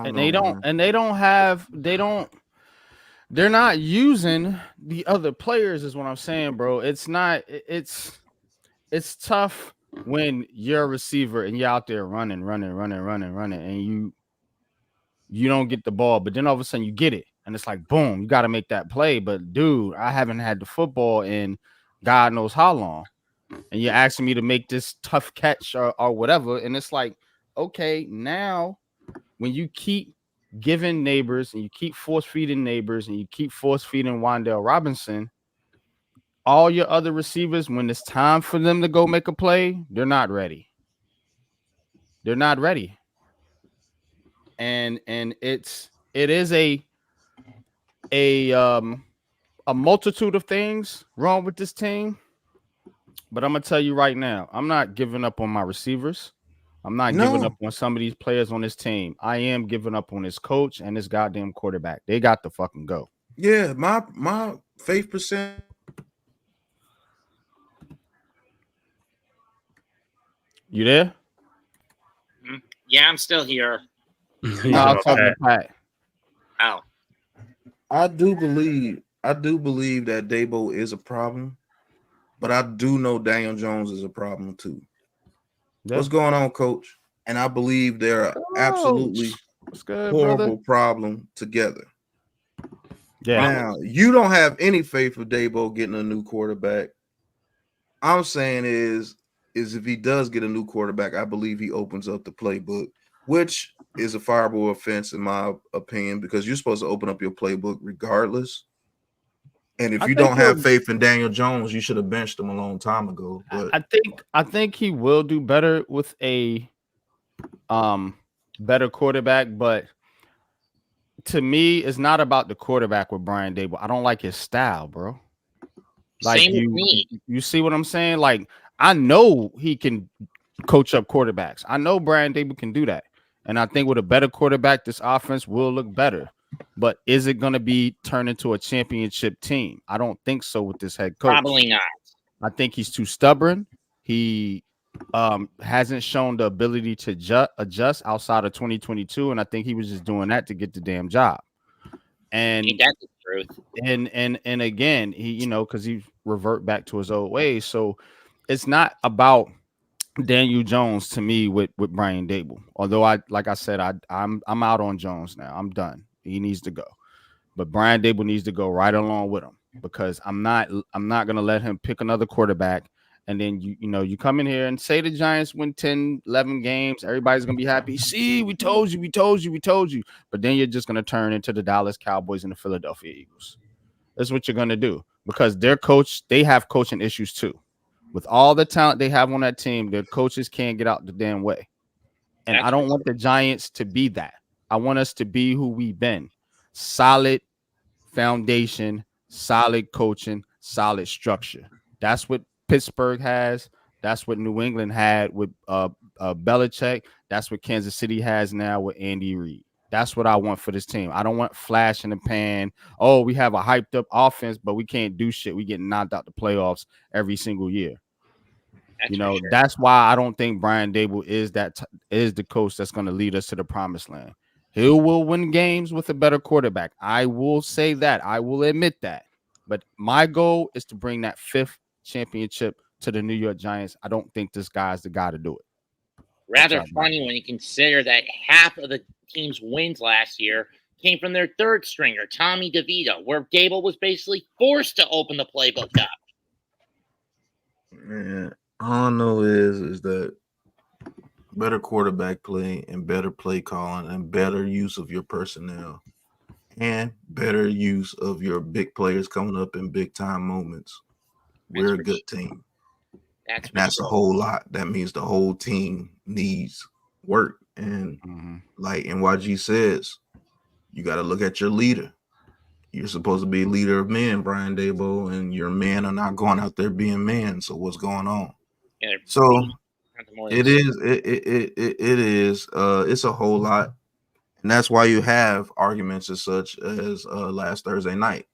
they're not using the other players, is what I'm saying, bro. It's tough when you're a receiver and you're out there running, and you don't get the ball, but then all of a sudden you get it, and it's like boom, you got to make that play. But dude, I haven't had the football in God knows how long, and you're asking me to make this tough catch or whatever, and it's like, okay, now when you keep giving Neighbors and you keep force feeding Neighbors and you keep force feeding Wan'Dale Robinson, all your other receivers, when it's time for them to go make a play, they're not ready. And it is a multitude of things wrong with this team. But I'm gonna tell you right now, I'm not giving up on my receivers. I'm not giving up on some of these players on this team. I am giving up on this coach and this goddamn quarterback. They got to fucking go. Yeah, my faith percent. You there? Yeah, I'm still here. I'll talk to Pat. Oh. I do believe that Dabo is a problem, but I do know Daniel Jones is a problem too. Yeah. What's going on, Coach? And I believe they're absolutely horrible problem together. Yeah. Now, you don't have any faith of Dabo getting a new quarterback. I'm saying is if he does get a new quarterback, I believe he opens up the playbook, which is a fireable offense in my opinion, because you're supposed to open up your playbook regardless. And if you don't have faith in Daniel Jones, you should have benched him a long time ago. But I think he will do better with a better quarterback. But to me, it's not about the quarterback with Brian Dable. I don't like his style, bro. Like Same with me. You see what I'm saying? Like, I know he can coach up quarterbacks. I know Brian Dable can do that. And I think with a better quarterback, this offense will look better. But is it going to be turned into a championship team? I don't think so with this head coach. Probably not. I think he's too stubborn. He hasn't shown the ability to adjust outside of 2022, and I think he was just doing that to get the damn job. And that's the truth. And again, he because he revert back to his old ways. So it's not about Daniel Jones to me with Brian Dable. Although like I said, I'm out on Jones now. I'm done. He needs to go, but Brian Dable needs to go right along with him, because I'm not gonna let him pick another quarterback. And then you come in here and say the Giants win 10, 11 games, everybody's gonna be happy. See, we told you. But then you're just gonna turn into the Dallas Cowboys and the Philadelphia Eagles. That's what you're gonna do, because their coach, they have coaching issues too. With all the talent they have on that team, their coaches can't get out the damn way. And I don't want the Giants to be that. I want us to be who we've been. Solid foundation, solid coaching, solid structure. That's what Pittsburgh has. That's what New England had with Belichick. That's what Kansas City has now with Andy Reid. That's what I want for this team. I don't want flash in the pan. Oh, we have a hyped up offense, but we can't do shit. We get knocked out the playoffs every single year. That's You know, sure. that's why I don't think Brian Dable is the coach that's going to lead us to the promised land. He will win games with a better quarterback. I will say that. I will admit that. But my goal is to bring that 5th championship to the New York Giants. I don't think this guy's the guy to do it. Rather funny when you consider that half of the team's wins last year came from their third stringer, Tommy DeVito, where Dable was basically forced to open the playbook up. Man, all I know is that better quarterback play and better play calling and better use of your personnel and better use of your big players coming up in big time moments. We're a good team. That's a whole lot. That means the whole team needs work. And like NYG says, you got to look at your leader. You're supposed to be a leader of men, Brian Dable, and your men are not going out there being men. So what's going on? Yeah, so it is. It's a whole lot. And that's why you have arguments as such as last Thursday night.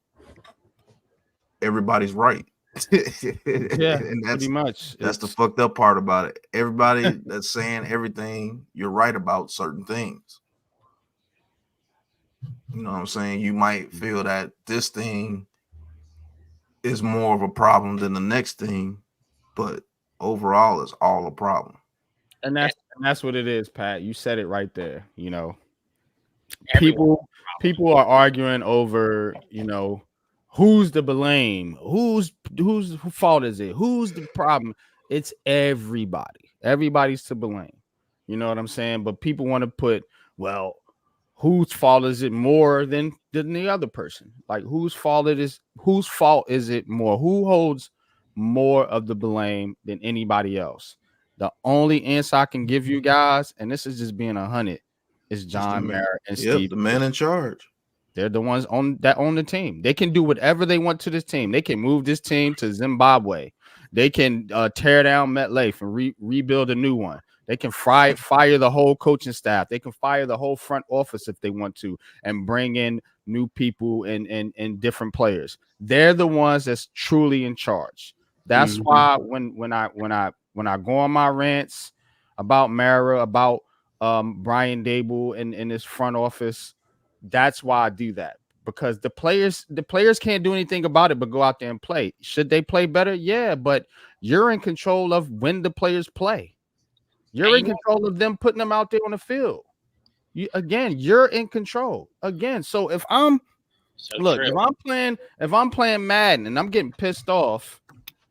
Everybody's right. Yeah, and that's pretty much. That's the fucked up part about it. Everybody that's saying everything, you're right about certain things. You know what I'm saying? You might feel that this thing is more of a problem than the next thing, but overall, it's all a problem. And that's what it is, Pat. You said it right there. You know, people are arguing over, you know, who's to blame, whose fault is it, who's the problem. It's everybody. Everybody's to blame. You know what I'm saying? But people want to put, well, whose fault is it more than the other person? Like whose fault is it more? Who holds more of the blame than anybody else? The only answer I can give you guys, and this is just being 100, is John Mara and Steve. The man in charge. They're the ones on the team. They can do whatever they want to this team. They can move this team to Zimbabwe. They can tear down MetLife and rebuild a new one. They can fire the whole coaching staff. They can fire the whole front office if they want to, and bring in new people and different players. They're the ones that's truly in charge. That's why when I go on my rants about Mara, about Brian Dable and his front office, that's why I do that. Because the players can't do anything about it but go out there and play. Should they play better? Yeah, but you're in control of when the players play. You're in control of them putting them out there on the field. You're in control. Again, so if I'm if I'm playing Madden and I'm getting pissed off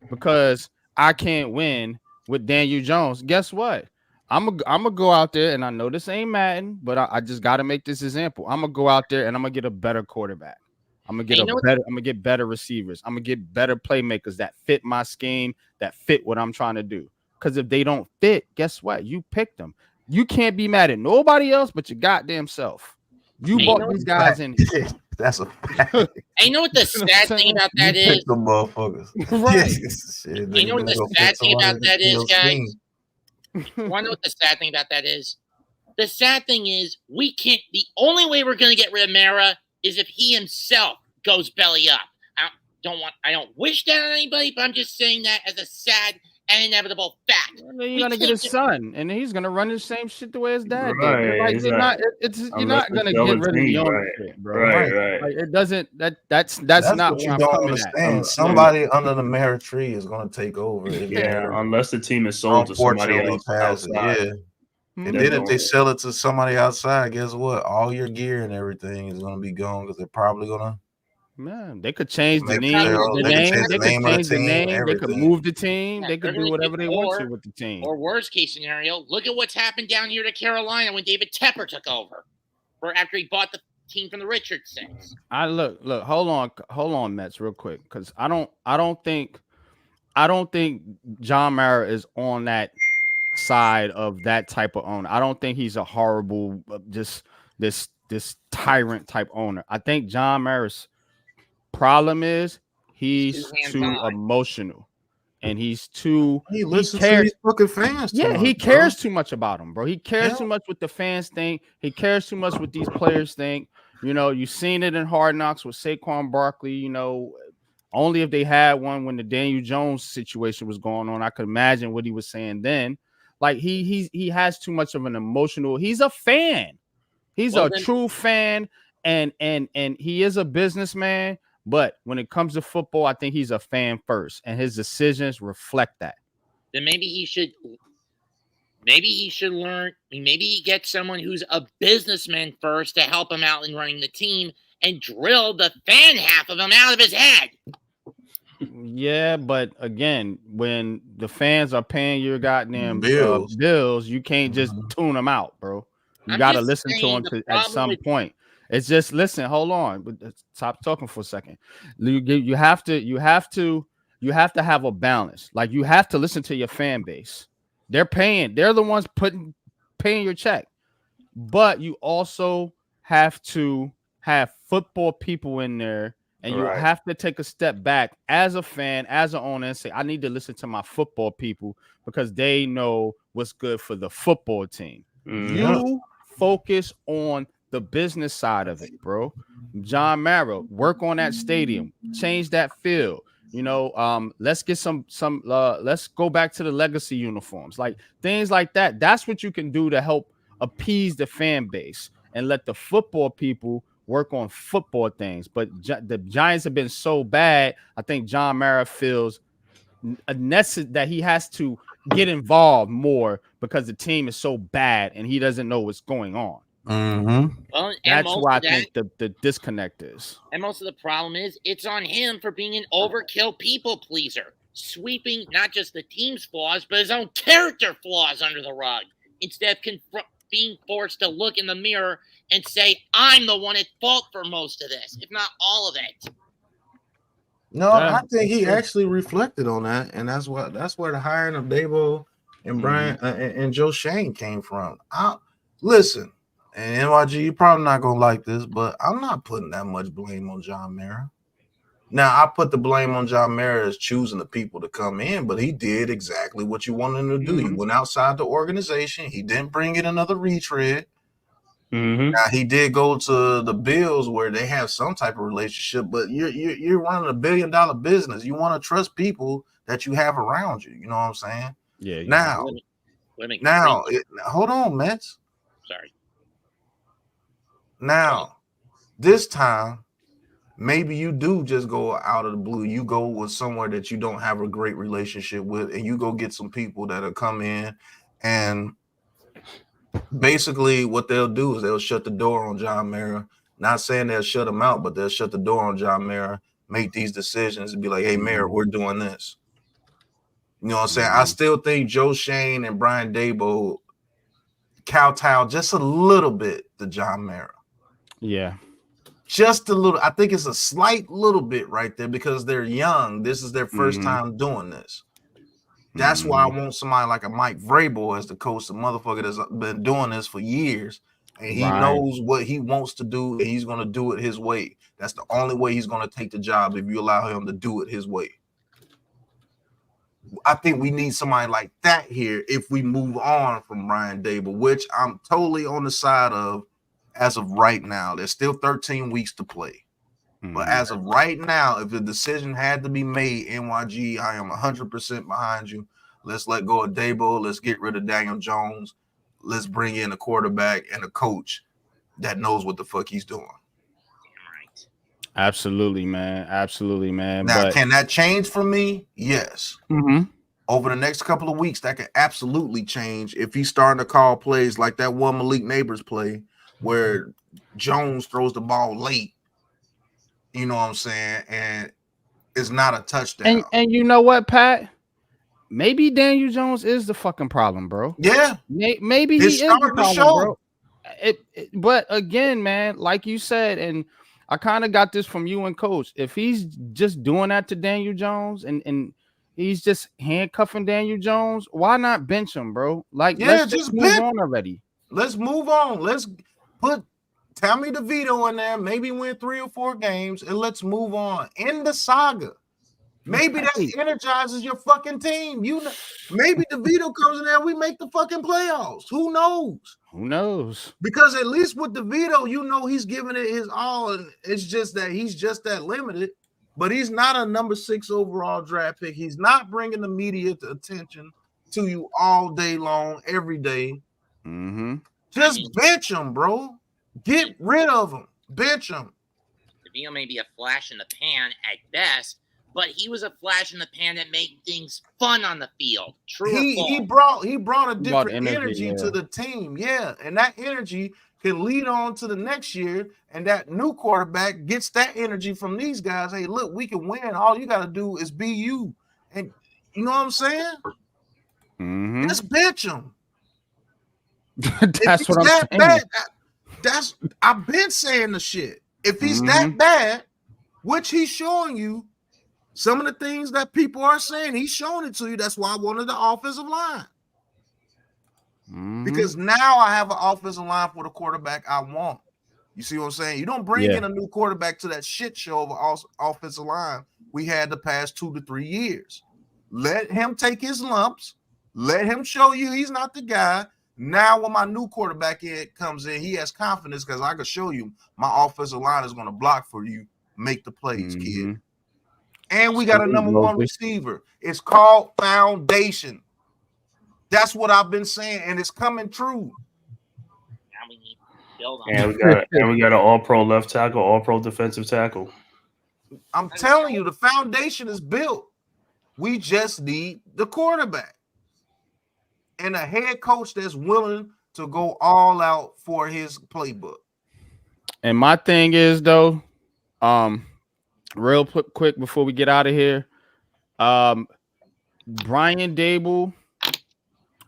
because I can't win with Daniel Jones, guess what? I'm gonna go out there, and I know this ain't Madden, but I just got to make this example. I'm gonna go out there and I'm gonna get a better quarterback. I'm gonna get better receivers. I'm gonna get better playmakers that fit my scheme, that fit what I'm trying to do. Because if they don't fit, guess what? You picked them. You can't be mad at nobody else but your goddamn self. You brought these guys in here. That's a fact. And you know what the sad thing about that is? The motherfuckers. Right. You know what the sad thing about that is, guys? Want to know what the sad thing about that is? The sad thing is we can't. The only way we're going to get rid of Mara is if he himself goes belly up. I don't wish that on anybody, but I'm just saying that as a sad and inevitable fact. You're gonna get his son, and he's gonna run the same shit the way his dad did. Right, Like, you're not gonna get rid of the young shit, bro. Right. Like, it doesn't. That's not what you I'm don't coming understand. at. Somebody under the Mara tree is gonna take over. Yeah, unless the team is sold to somebody else outside. Yeah. And then if they sell it to somebody outside, guess what? All your gear and everything is gonna be gone because they're probably gonna. Man, they could change the name. They could move the team. They could do whatever they want to with the team. Or worst case scenario, look at what's happened down here to Carolina when David Tepper took over, after he bought the team from the Richardsons. Look. Hold on, Mets, real quick, because I don't think John Mara is on that side of that type of owner. I don't think he's a horrible, just this tyrant type owner. I think John Mara's problem is he's too emotional, and he's too. He listens to these fucking fans. He cares too much about them, bro. He cares too much what the fans think. He cares too much what these players think. You know, you've seen it in Hard Knocks with Saquon Barkley. You know, only if they had one when the Daniel Jones situation was going on, I could imagine what he was saying then. Like he has too much of an emotional. He's a fan. He's true fan, and he is a businessman. But when it comes to football, I think he's a fan first, and his decisions reflect that. Then maybe he should learn. Maybe he gets someone who's a businessman first to help him out in running the team, and drill the fan half of him out of his head. Yeah, but again, when the fans are paying your goddamn bills, you can't just tune them out, bro. You got to listen to them at some point. It's just listen. Hold on, stop talking for a second. You have to have a balance. Like you have to listen to your fan base. They're the ones paying your check, but you also have to have football people in there. And you have to take a step back as a fan, as an owner, and say, I need to listen to my football people because they know what's good for the football team. You focus on the business side of it, bro. John Mara, work on that stadium, change that field. You know, let's get let's go back to the legacy uniforms, like things like that. That's what you can do to help appease the fan base and let the football people work on football things. But the Giants have been so bad. I think John Mara feels that he has to get involved more because the team is so bad and he doesn't know what's going on. Well, that's why I think the disconnect is. And most of the problem is it's on him for being an overkill people pleaser, sweeping not just the team's flaws, but his own character flaws under the rug instead of being forced to look in the mirror and say, I'm the one at fault for most of this, if not all of it. No, I think he actually reflected on that, and that's where the hiring of Dabo and Brian and Joe Shane came from. Listen, and NYG, you're probably not gonna like this, but I'm not putting that much blame on John Mara. Now, I put the blame on John Mara as choosing the people to come in, but he did exactly what you wanted him to do. He went outside the organization. He didn't bring in another retread. Now, he did go to the Bills where they have some type of relationship, but you're running $1 billion business. You want to trust people that you have around you. You know what I'm saying? Yeah. Now, hold on, Mets. Sorry. Now, this time, maybe you do just go out of the blue. You go with somewhere that you don't have a great relationship with, and you go get some people that'll come in, and basically what they'll do is they'll shut the door on John Mara. Not saying they'll shut him out, but they'll shut the door on John Mara, make these decisions, and be like, hey, Mara, we're doing this. You know what I'm saying? I still think Joe Shane and Brian Dabo kowtow just a little bit to John Mara. Yeah. Just a little. I think it's a slight little bit right there because they're young. This is their first time doing this. That's why I want somebody like a Mike Vrabel as the coach, the motherfucker that's been doing this for years, and he knows what he wants to do, and he's going to do it his way. That's the only way he's going to take the job if you allow him to do it his way. I think we need somebody like that here if we move on from Brian Dable, which I'm totally on the side of as of right now. There's still 13 weeks to play. But as of right now, if the decision had to be made, NYG, I am 100% behind you. Let's let go of Dabo. Let's get rid of Daniel Jones. Let's bring in a quarterback and a coach that knows what the fuck he's doing. Right. Absolutely, man. Absolutely, man. Now, can that change for me? Yes. Over the next couple of weeks, that could absolutely change if he's starting to call plays like that one Malik Neighbors play where Jones throws the ball late. You know what I'm saying? And it's not a touchdown. And you know what, Pat? Maybe Daniel Jones is the fucking problem, bro. Yeah. Maybe he is the problem, bro. But again, man, like you said, and I kind of got this from you and Coach. If he's just doing that to Daniel Jones and he's just handcuffing Daniel Jones, why not bench him, bro? Like, let's just move on already. Let's move on. Let's put Tommy DeVito in there, maybe win 3 or 4 games, and let's move on. End the saga. Maybe that energizes your fucking team. Maybe DeVito comes in there and we make the fucking playoffs. Who knows? Who knows? Because at least with DeVito, he's giving it his all, and it's just that he's just that limited. But he's not a number 6 overall draft pick. He's not bringing the media attention to you all day long, every day. Mm-hmm. Just bench him, bro. Get rid of him. Bench him. DeVito may be a flash in the pan at best, but he was a flash in the pan that made things fun on the field. True. He brought a different energy to the team. Yeah, and that energy can lead on to the next year, and that new quarterback gets that energy from these guys. Hey, look, we can win. All you got to do is be you. And you know what I'm saying? Mm-hmm. Just bench him. That's what I'm saying. Bad, I've been saying the shit. If he's that bad, which he's showing you, some of the things that people are saying, he's showing it to you. That's why I wanted the offensive line. Because now I have an offensive line for the quarterback I want. You see what I'm saying? You don't bring in a new quarterback to that shit show of offensive line we had the past 2 to 3 years. Let him take his lumps. Let him show you he's not the guy. Now when my new quarterback comes in, he has confidence because I can show you my offensive line is going to block for you, make the plays, kid. And we got a number 1 receiver. It's called foundation. That's what I've been saying, and it's coming true. Now we need to build on And we got an all-pro left tackle, all-pro defensive tackle. I'm telling you, the foundation is built. We just need the quarterback and a head coach that's willing to go all out for his playbook. And my thing is, though, real quick before we get out of here, Brian Dable,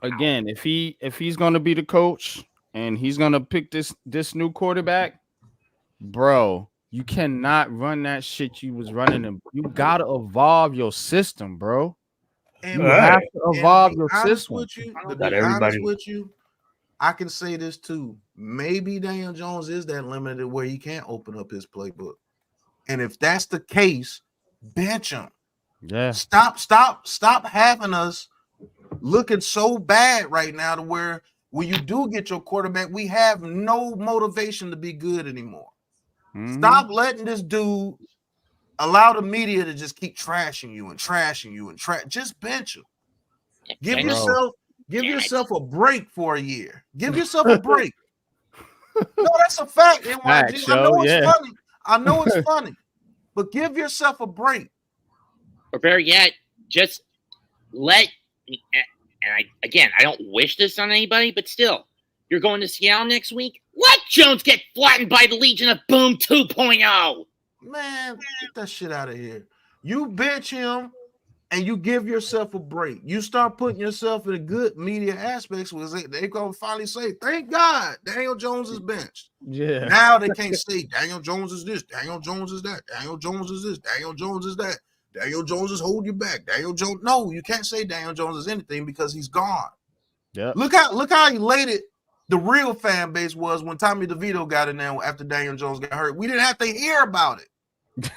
again, if he's going to be the coach and he's going to pick this new quarterback, bro, you cannot run that shit you was running. You got to evolve your system, bro. And you have to evolve your system. To be honest with you, I can say this too. Maybe Daniel Jones is that limited where he can't open up his playbook. And if that's the case, bench him. Yeah. Stop having us looking so bad right now to where when you do get your quarterback, we have no motivation to be good anymore. Stop letting this dude allow the media to just keep trashing you and trashing you and just bench him. Give yourself a break for a year. Give yourself a break. No, that's a fact. NYG. I know it's funny, but give yourself a break. Or better yet, just let. And I don't wish this on anybody, but still, you're going to Seattle next week. Let Jones get flattened by the Legion of Boom 2.0. Man, get that shit out of here. You bench him and you give yourself a break. You start putting yourself in a good media aspects where they're going to finally say, thank God Daniel Jones is benched. Yeah. Now they can't say Daniel Jones is this, Daniel Jones is that, Daniel Jones is this, Daniel Jones is that, Daniel Jones is holding you back. Daniel Jones. No, you can't say Daniel Jones is anything because he's gone. Yeah. Look how elated the real fan base was when Tommy DeVito got in there after Daniel Jones got hurt. We didn't have to hear about it.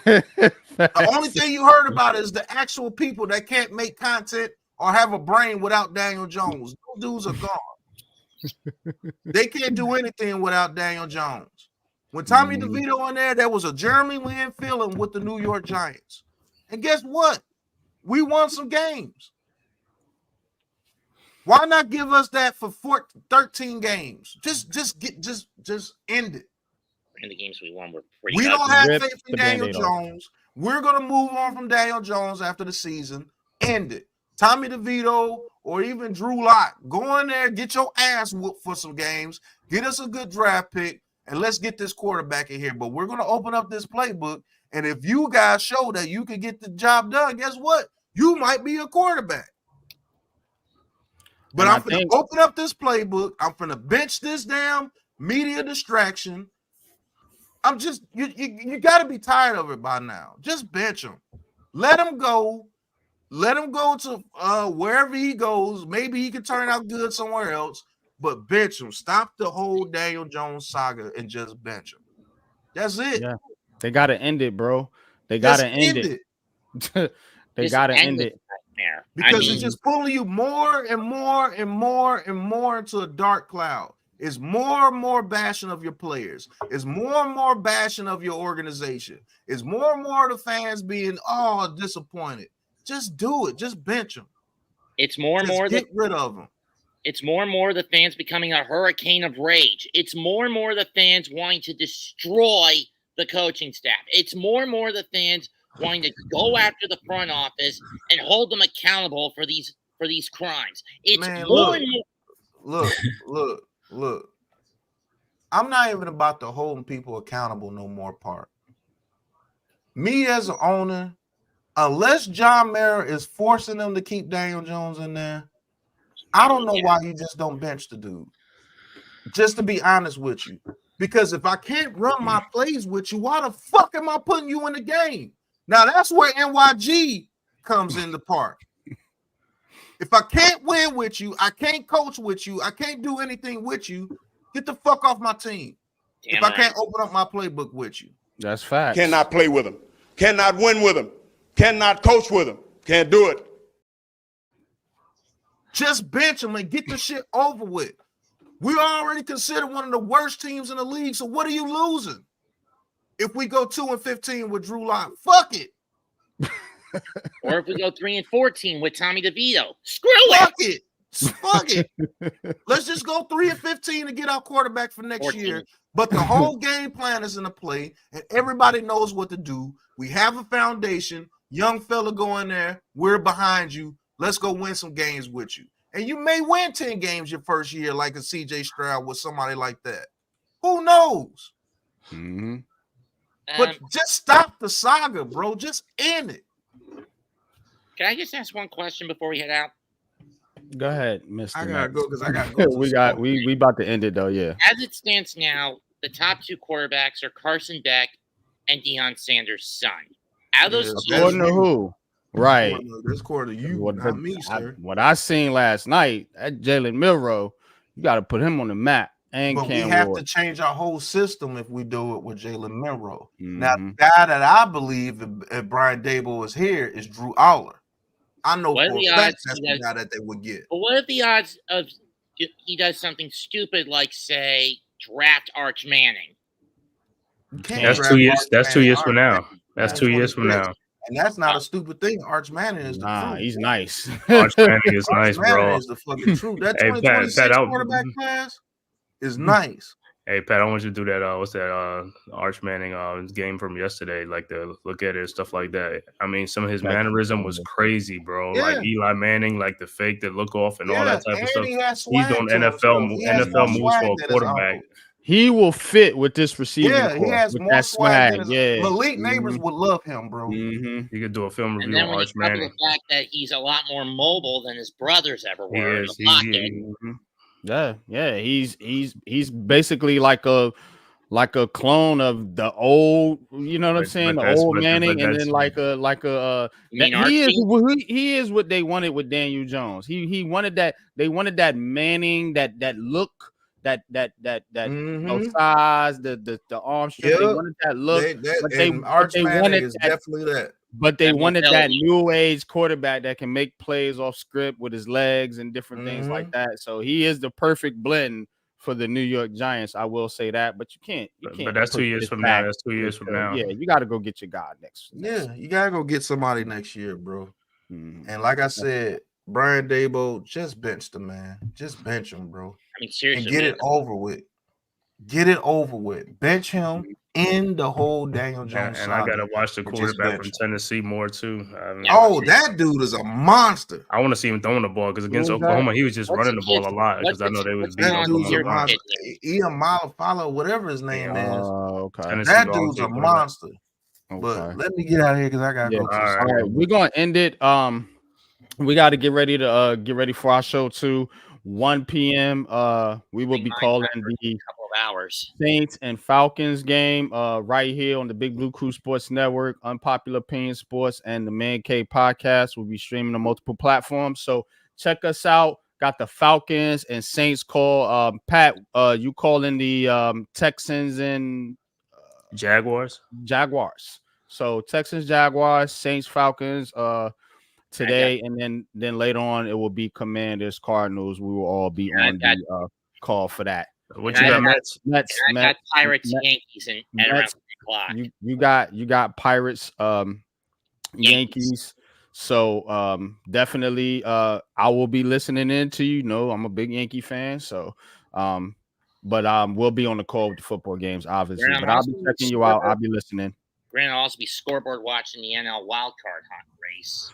The only thing you heard about is the actual people that can't make content or have a brain without Daniel Jones. Those dudes are gone. They can't do anything without Daniel Jones. When Tommy DeVito in there was a Jeremy Lin feeling with the New York Giants. And guess what? We won some games. Why not give us that for 13 games? Just end it. And the games we won were pretty. We don't have faith in Daniel Jones. We're gonna move on from Daniel Jones after the season. End it. Tommy DeVito or even Drew Lock, go in there, get your ass whooped for some games, get us a good draft pick, and let's get this quarterback in here. But we're gonna open up this playbook, and if you guys show that you can get the job done, guess what? You might be a quarterback. But I'm going to open up this playbook. I'm going to bench this damn media distraction. I'm just, you got to be tired of it by now. Just bench him. Let him go. Let him go to wherever he goes. Maybe he can turn out good somewhere else, but bench him. Stop the whole Daniel Jones saga and just bench him. That's it. Yeah. They got to end it, bro. They got to end it. They gotta end it because it's just pulling you more and more and more and more into a dark cloud. It's more and more bashing of your players. It's more and more bashing of your organization. It's more and more of the fans being disappointed. Just do it. Just bench them. It's more and more get rid of them. It's more and more the fans becoming a hurricane of rage. It's more and more the fans wanting to destroy the coaching staff. It's more and more the fans wanting to go after the front office and hold them accountable for these crimes. It's Look. I'm not even about the holding people accountable no more part. Me as an owner, unless John Mara is forcing them to keep Daniel Jones in there, I don't know why you just don't bench the dude. Just to be honest with you. Because if I can't run my plays with you, why the fuck am I putting you in the game? Now that's where NYG comes into part. If I can't win with you, I can't coach with you, I can't do anything with you, get the fuck off my team. If I can't open up my playbook with you. That's fact. Cannot play with him. Cannot win with him. Cannot coach with him. Can't do it. Just bench him and get the shit over with. We're already considered one of the worst teams in the league, so what are you losing? If we go 2-15 with Drew Lock, fuck it. Or if we go 3-14 with Tommy DeVito, fuck it. Fuck it. Let's just go 3-15 to get our quarterback for next year. But the whole game plan is in the play, and everybody knows what to do. We have a foundation. Young fella go in there. We're behind you. Let's go win some games with you. And you may win 10 games your first year, like a CJ Stroud with somebody like that. Who knows? Mm-hmm. But just stop the saga, bro. Just end it. Can I just ask one question before we head out? Go ahead, Mr. I gotta go because I gotta go. we about to end it though, yeah. As it stands now, the top two quarterbacks are Carson Beck and Deion Sanders' son. Out of those two, according to who? Right. This quarter, not me, sir. What I seen last night at Jalen Milroe, you got to put him on the map. And but Cam we have Ward. to change our whole system if we do it with Jalen Milroe. Mm-hmm. Now, the guy that I believe if Brian Dable is here is Drew Aller. I know for a fact that's the guy that they would get. But what are the odds of he does something stupid like, say, draft Arch Manning? That's 2 years. That's 2 years from now. That's 2 years from now. And that's not a stupid thing. Arch Manning is the truth. He's nice. Arch Manning is nice, bro. Arch Manning is the fucking truth. That 2026 quarterback class is nice. Hey, Pat, I want you to do that. What's that? Arch Manning game from yesterday. Like to look at it, stuff like that. I mean, some of his mannerism was crazy, bro. Yeah. Like Eli Manning, like the fake, the look off, and all that type of stuff. He's doing NFL moves for a quarterback. He will fit with this receiver. Yeah, he has more swag. Malik Neighbors would love him, bro. Mm-hmm. You could do a film review on Arch Manning. The fact that he's a lot more mobile than his brothers ever were. Yeah. He's basically like a clone of the old, you know what I'm saying, the old Manning, and then he is what they wanted with Daniel Jones. He wanted that. They wanted that Manning, that look. That size, the arm strength. They wanted that look. Arch Manning is definitely that. But they wanted that new age quarterback that can make plays off script with his legs and different things like that. So he is the perfect blend for the New York Giants. I will say that, but you can't. But that's 2 years from now. That's 2 years from now. Yeah, you got to go get your guy next. Yeah, you got to go get somebody next year, bro. And like I said, Brian Dable, just bench the man. Just bench him, bro. I mean, seriously, and get it over with. Get it over with. Bench him in the whole Daniel Jones. And I gotta watch the quarterback from Tennessee more too. That dude is a monster. I want to see him throwing the ball because against Oklahoma, he was just running the ball a lot because I know they was beating Oklahoma. Ian Malafalo, whatever his name is. Okay. That dude's a monster. But let me get out of here because I gotta go. All right, we're gonna end it. We got to get ready for our show too. 1 p.m. We will be calling the couple of hours Saints and Falcons game right here on the Big Blue Crew Sports Network, Unpopular Opinion Sports, and the Man Cave Podcast. Will be streaming on multiple platforms. So check us out. Got the Falcons and Saints call. Pat, you calling the Texans and Jaguars. So Texans, Jaguars, Saints, Falcons today, and then later on it will be Commanders, Cardinals. We will all be on the call for that. What you got, Mets? I got Pirates, Yankees, and around 3 o'clock. You got Pirates, Yankees. So definitely I will be listening in to you. No, I'm a big Yankee fan. So but we'll be on the call with the football games, obviously. But I'll be checking you out. I'll be listening. Grant will also be scoreboard watching the NL wildcard hunt race.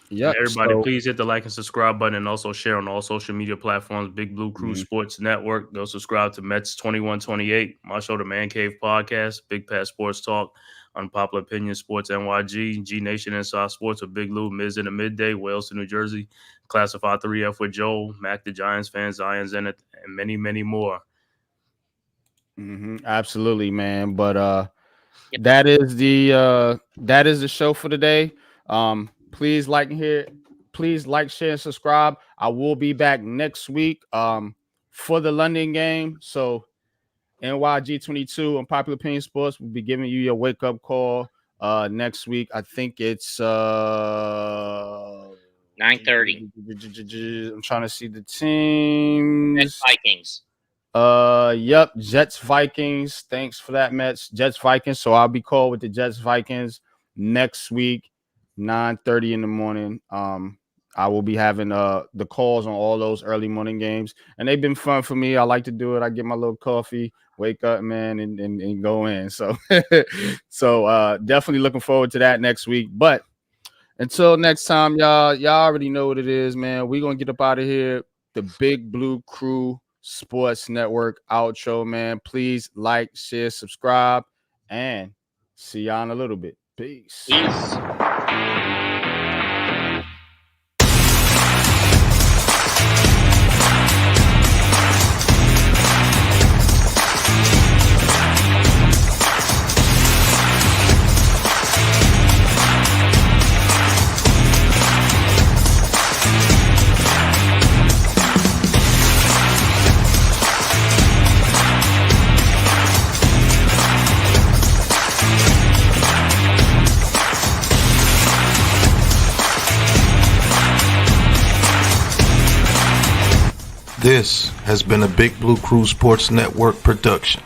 Yeah, everybody, please hit the like and subscribe button, and also share on all social media platforms. Big Blue Crew Sports Network. Go subscribe to Mets 2128, my show, the Man Cave Podcast, Big Pat Sports Talk, Unpopular Opinion Sports NYG, G Nation Inside Sports with Big Lou, Miz in the Midday, Wales to New Jersey, Classified 3F with Joel, Mac the Giants fans, Zion's in it, and many, many more. Absolutely, man. But that is the show for today. Please like, share, and subscribe. I will be back next week for the London game. So NYG22 Unpopular Opinion Sports will be giving you your wake-up call next week. I think it's 9:30. I'm trying to see the teams. Jets, Vikings. Yep, Jets, Vikings. Thanks for that, Mets. Jets, Vikings. So I'll be called with the Jets, Vikings next week, 9:30 in the morning. I will be having the calls on all those early morning games, and they've been fun for me. I like to do it. I get my little coffee, wake up, man, and go in. So definitely looking forward to that next week. But until next time, y'all already know what it is, man. We're gonna get up out of here. The Big Blue Crew Sports Network outro, man. Please like, share, subscribe, and see y'all in a little bit. Peace. This has been a Big Blue Crew Sports Network production.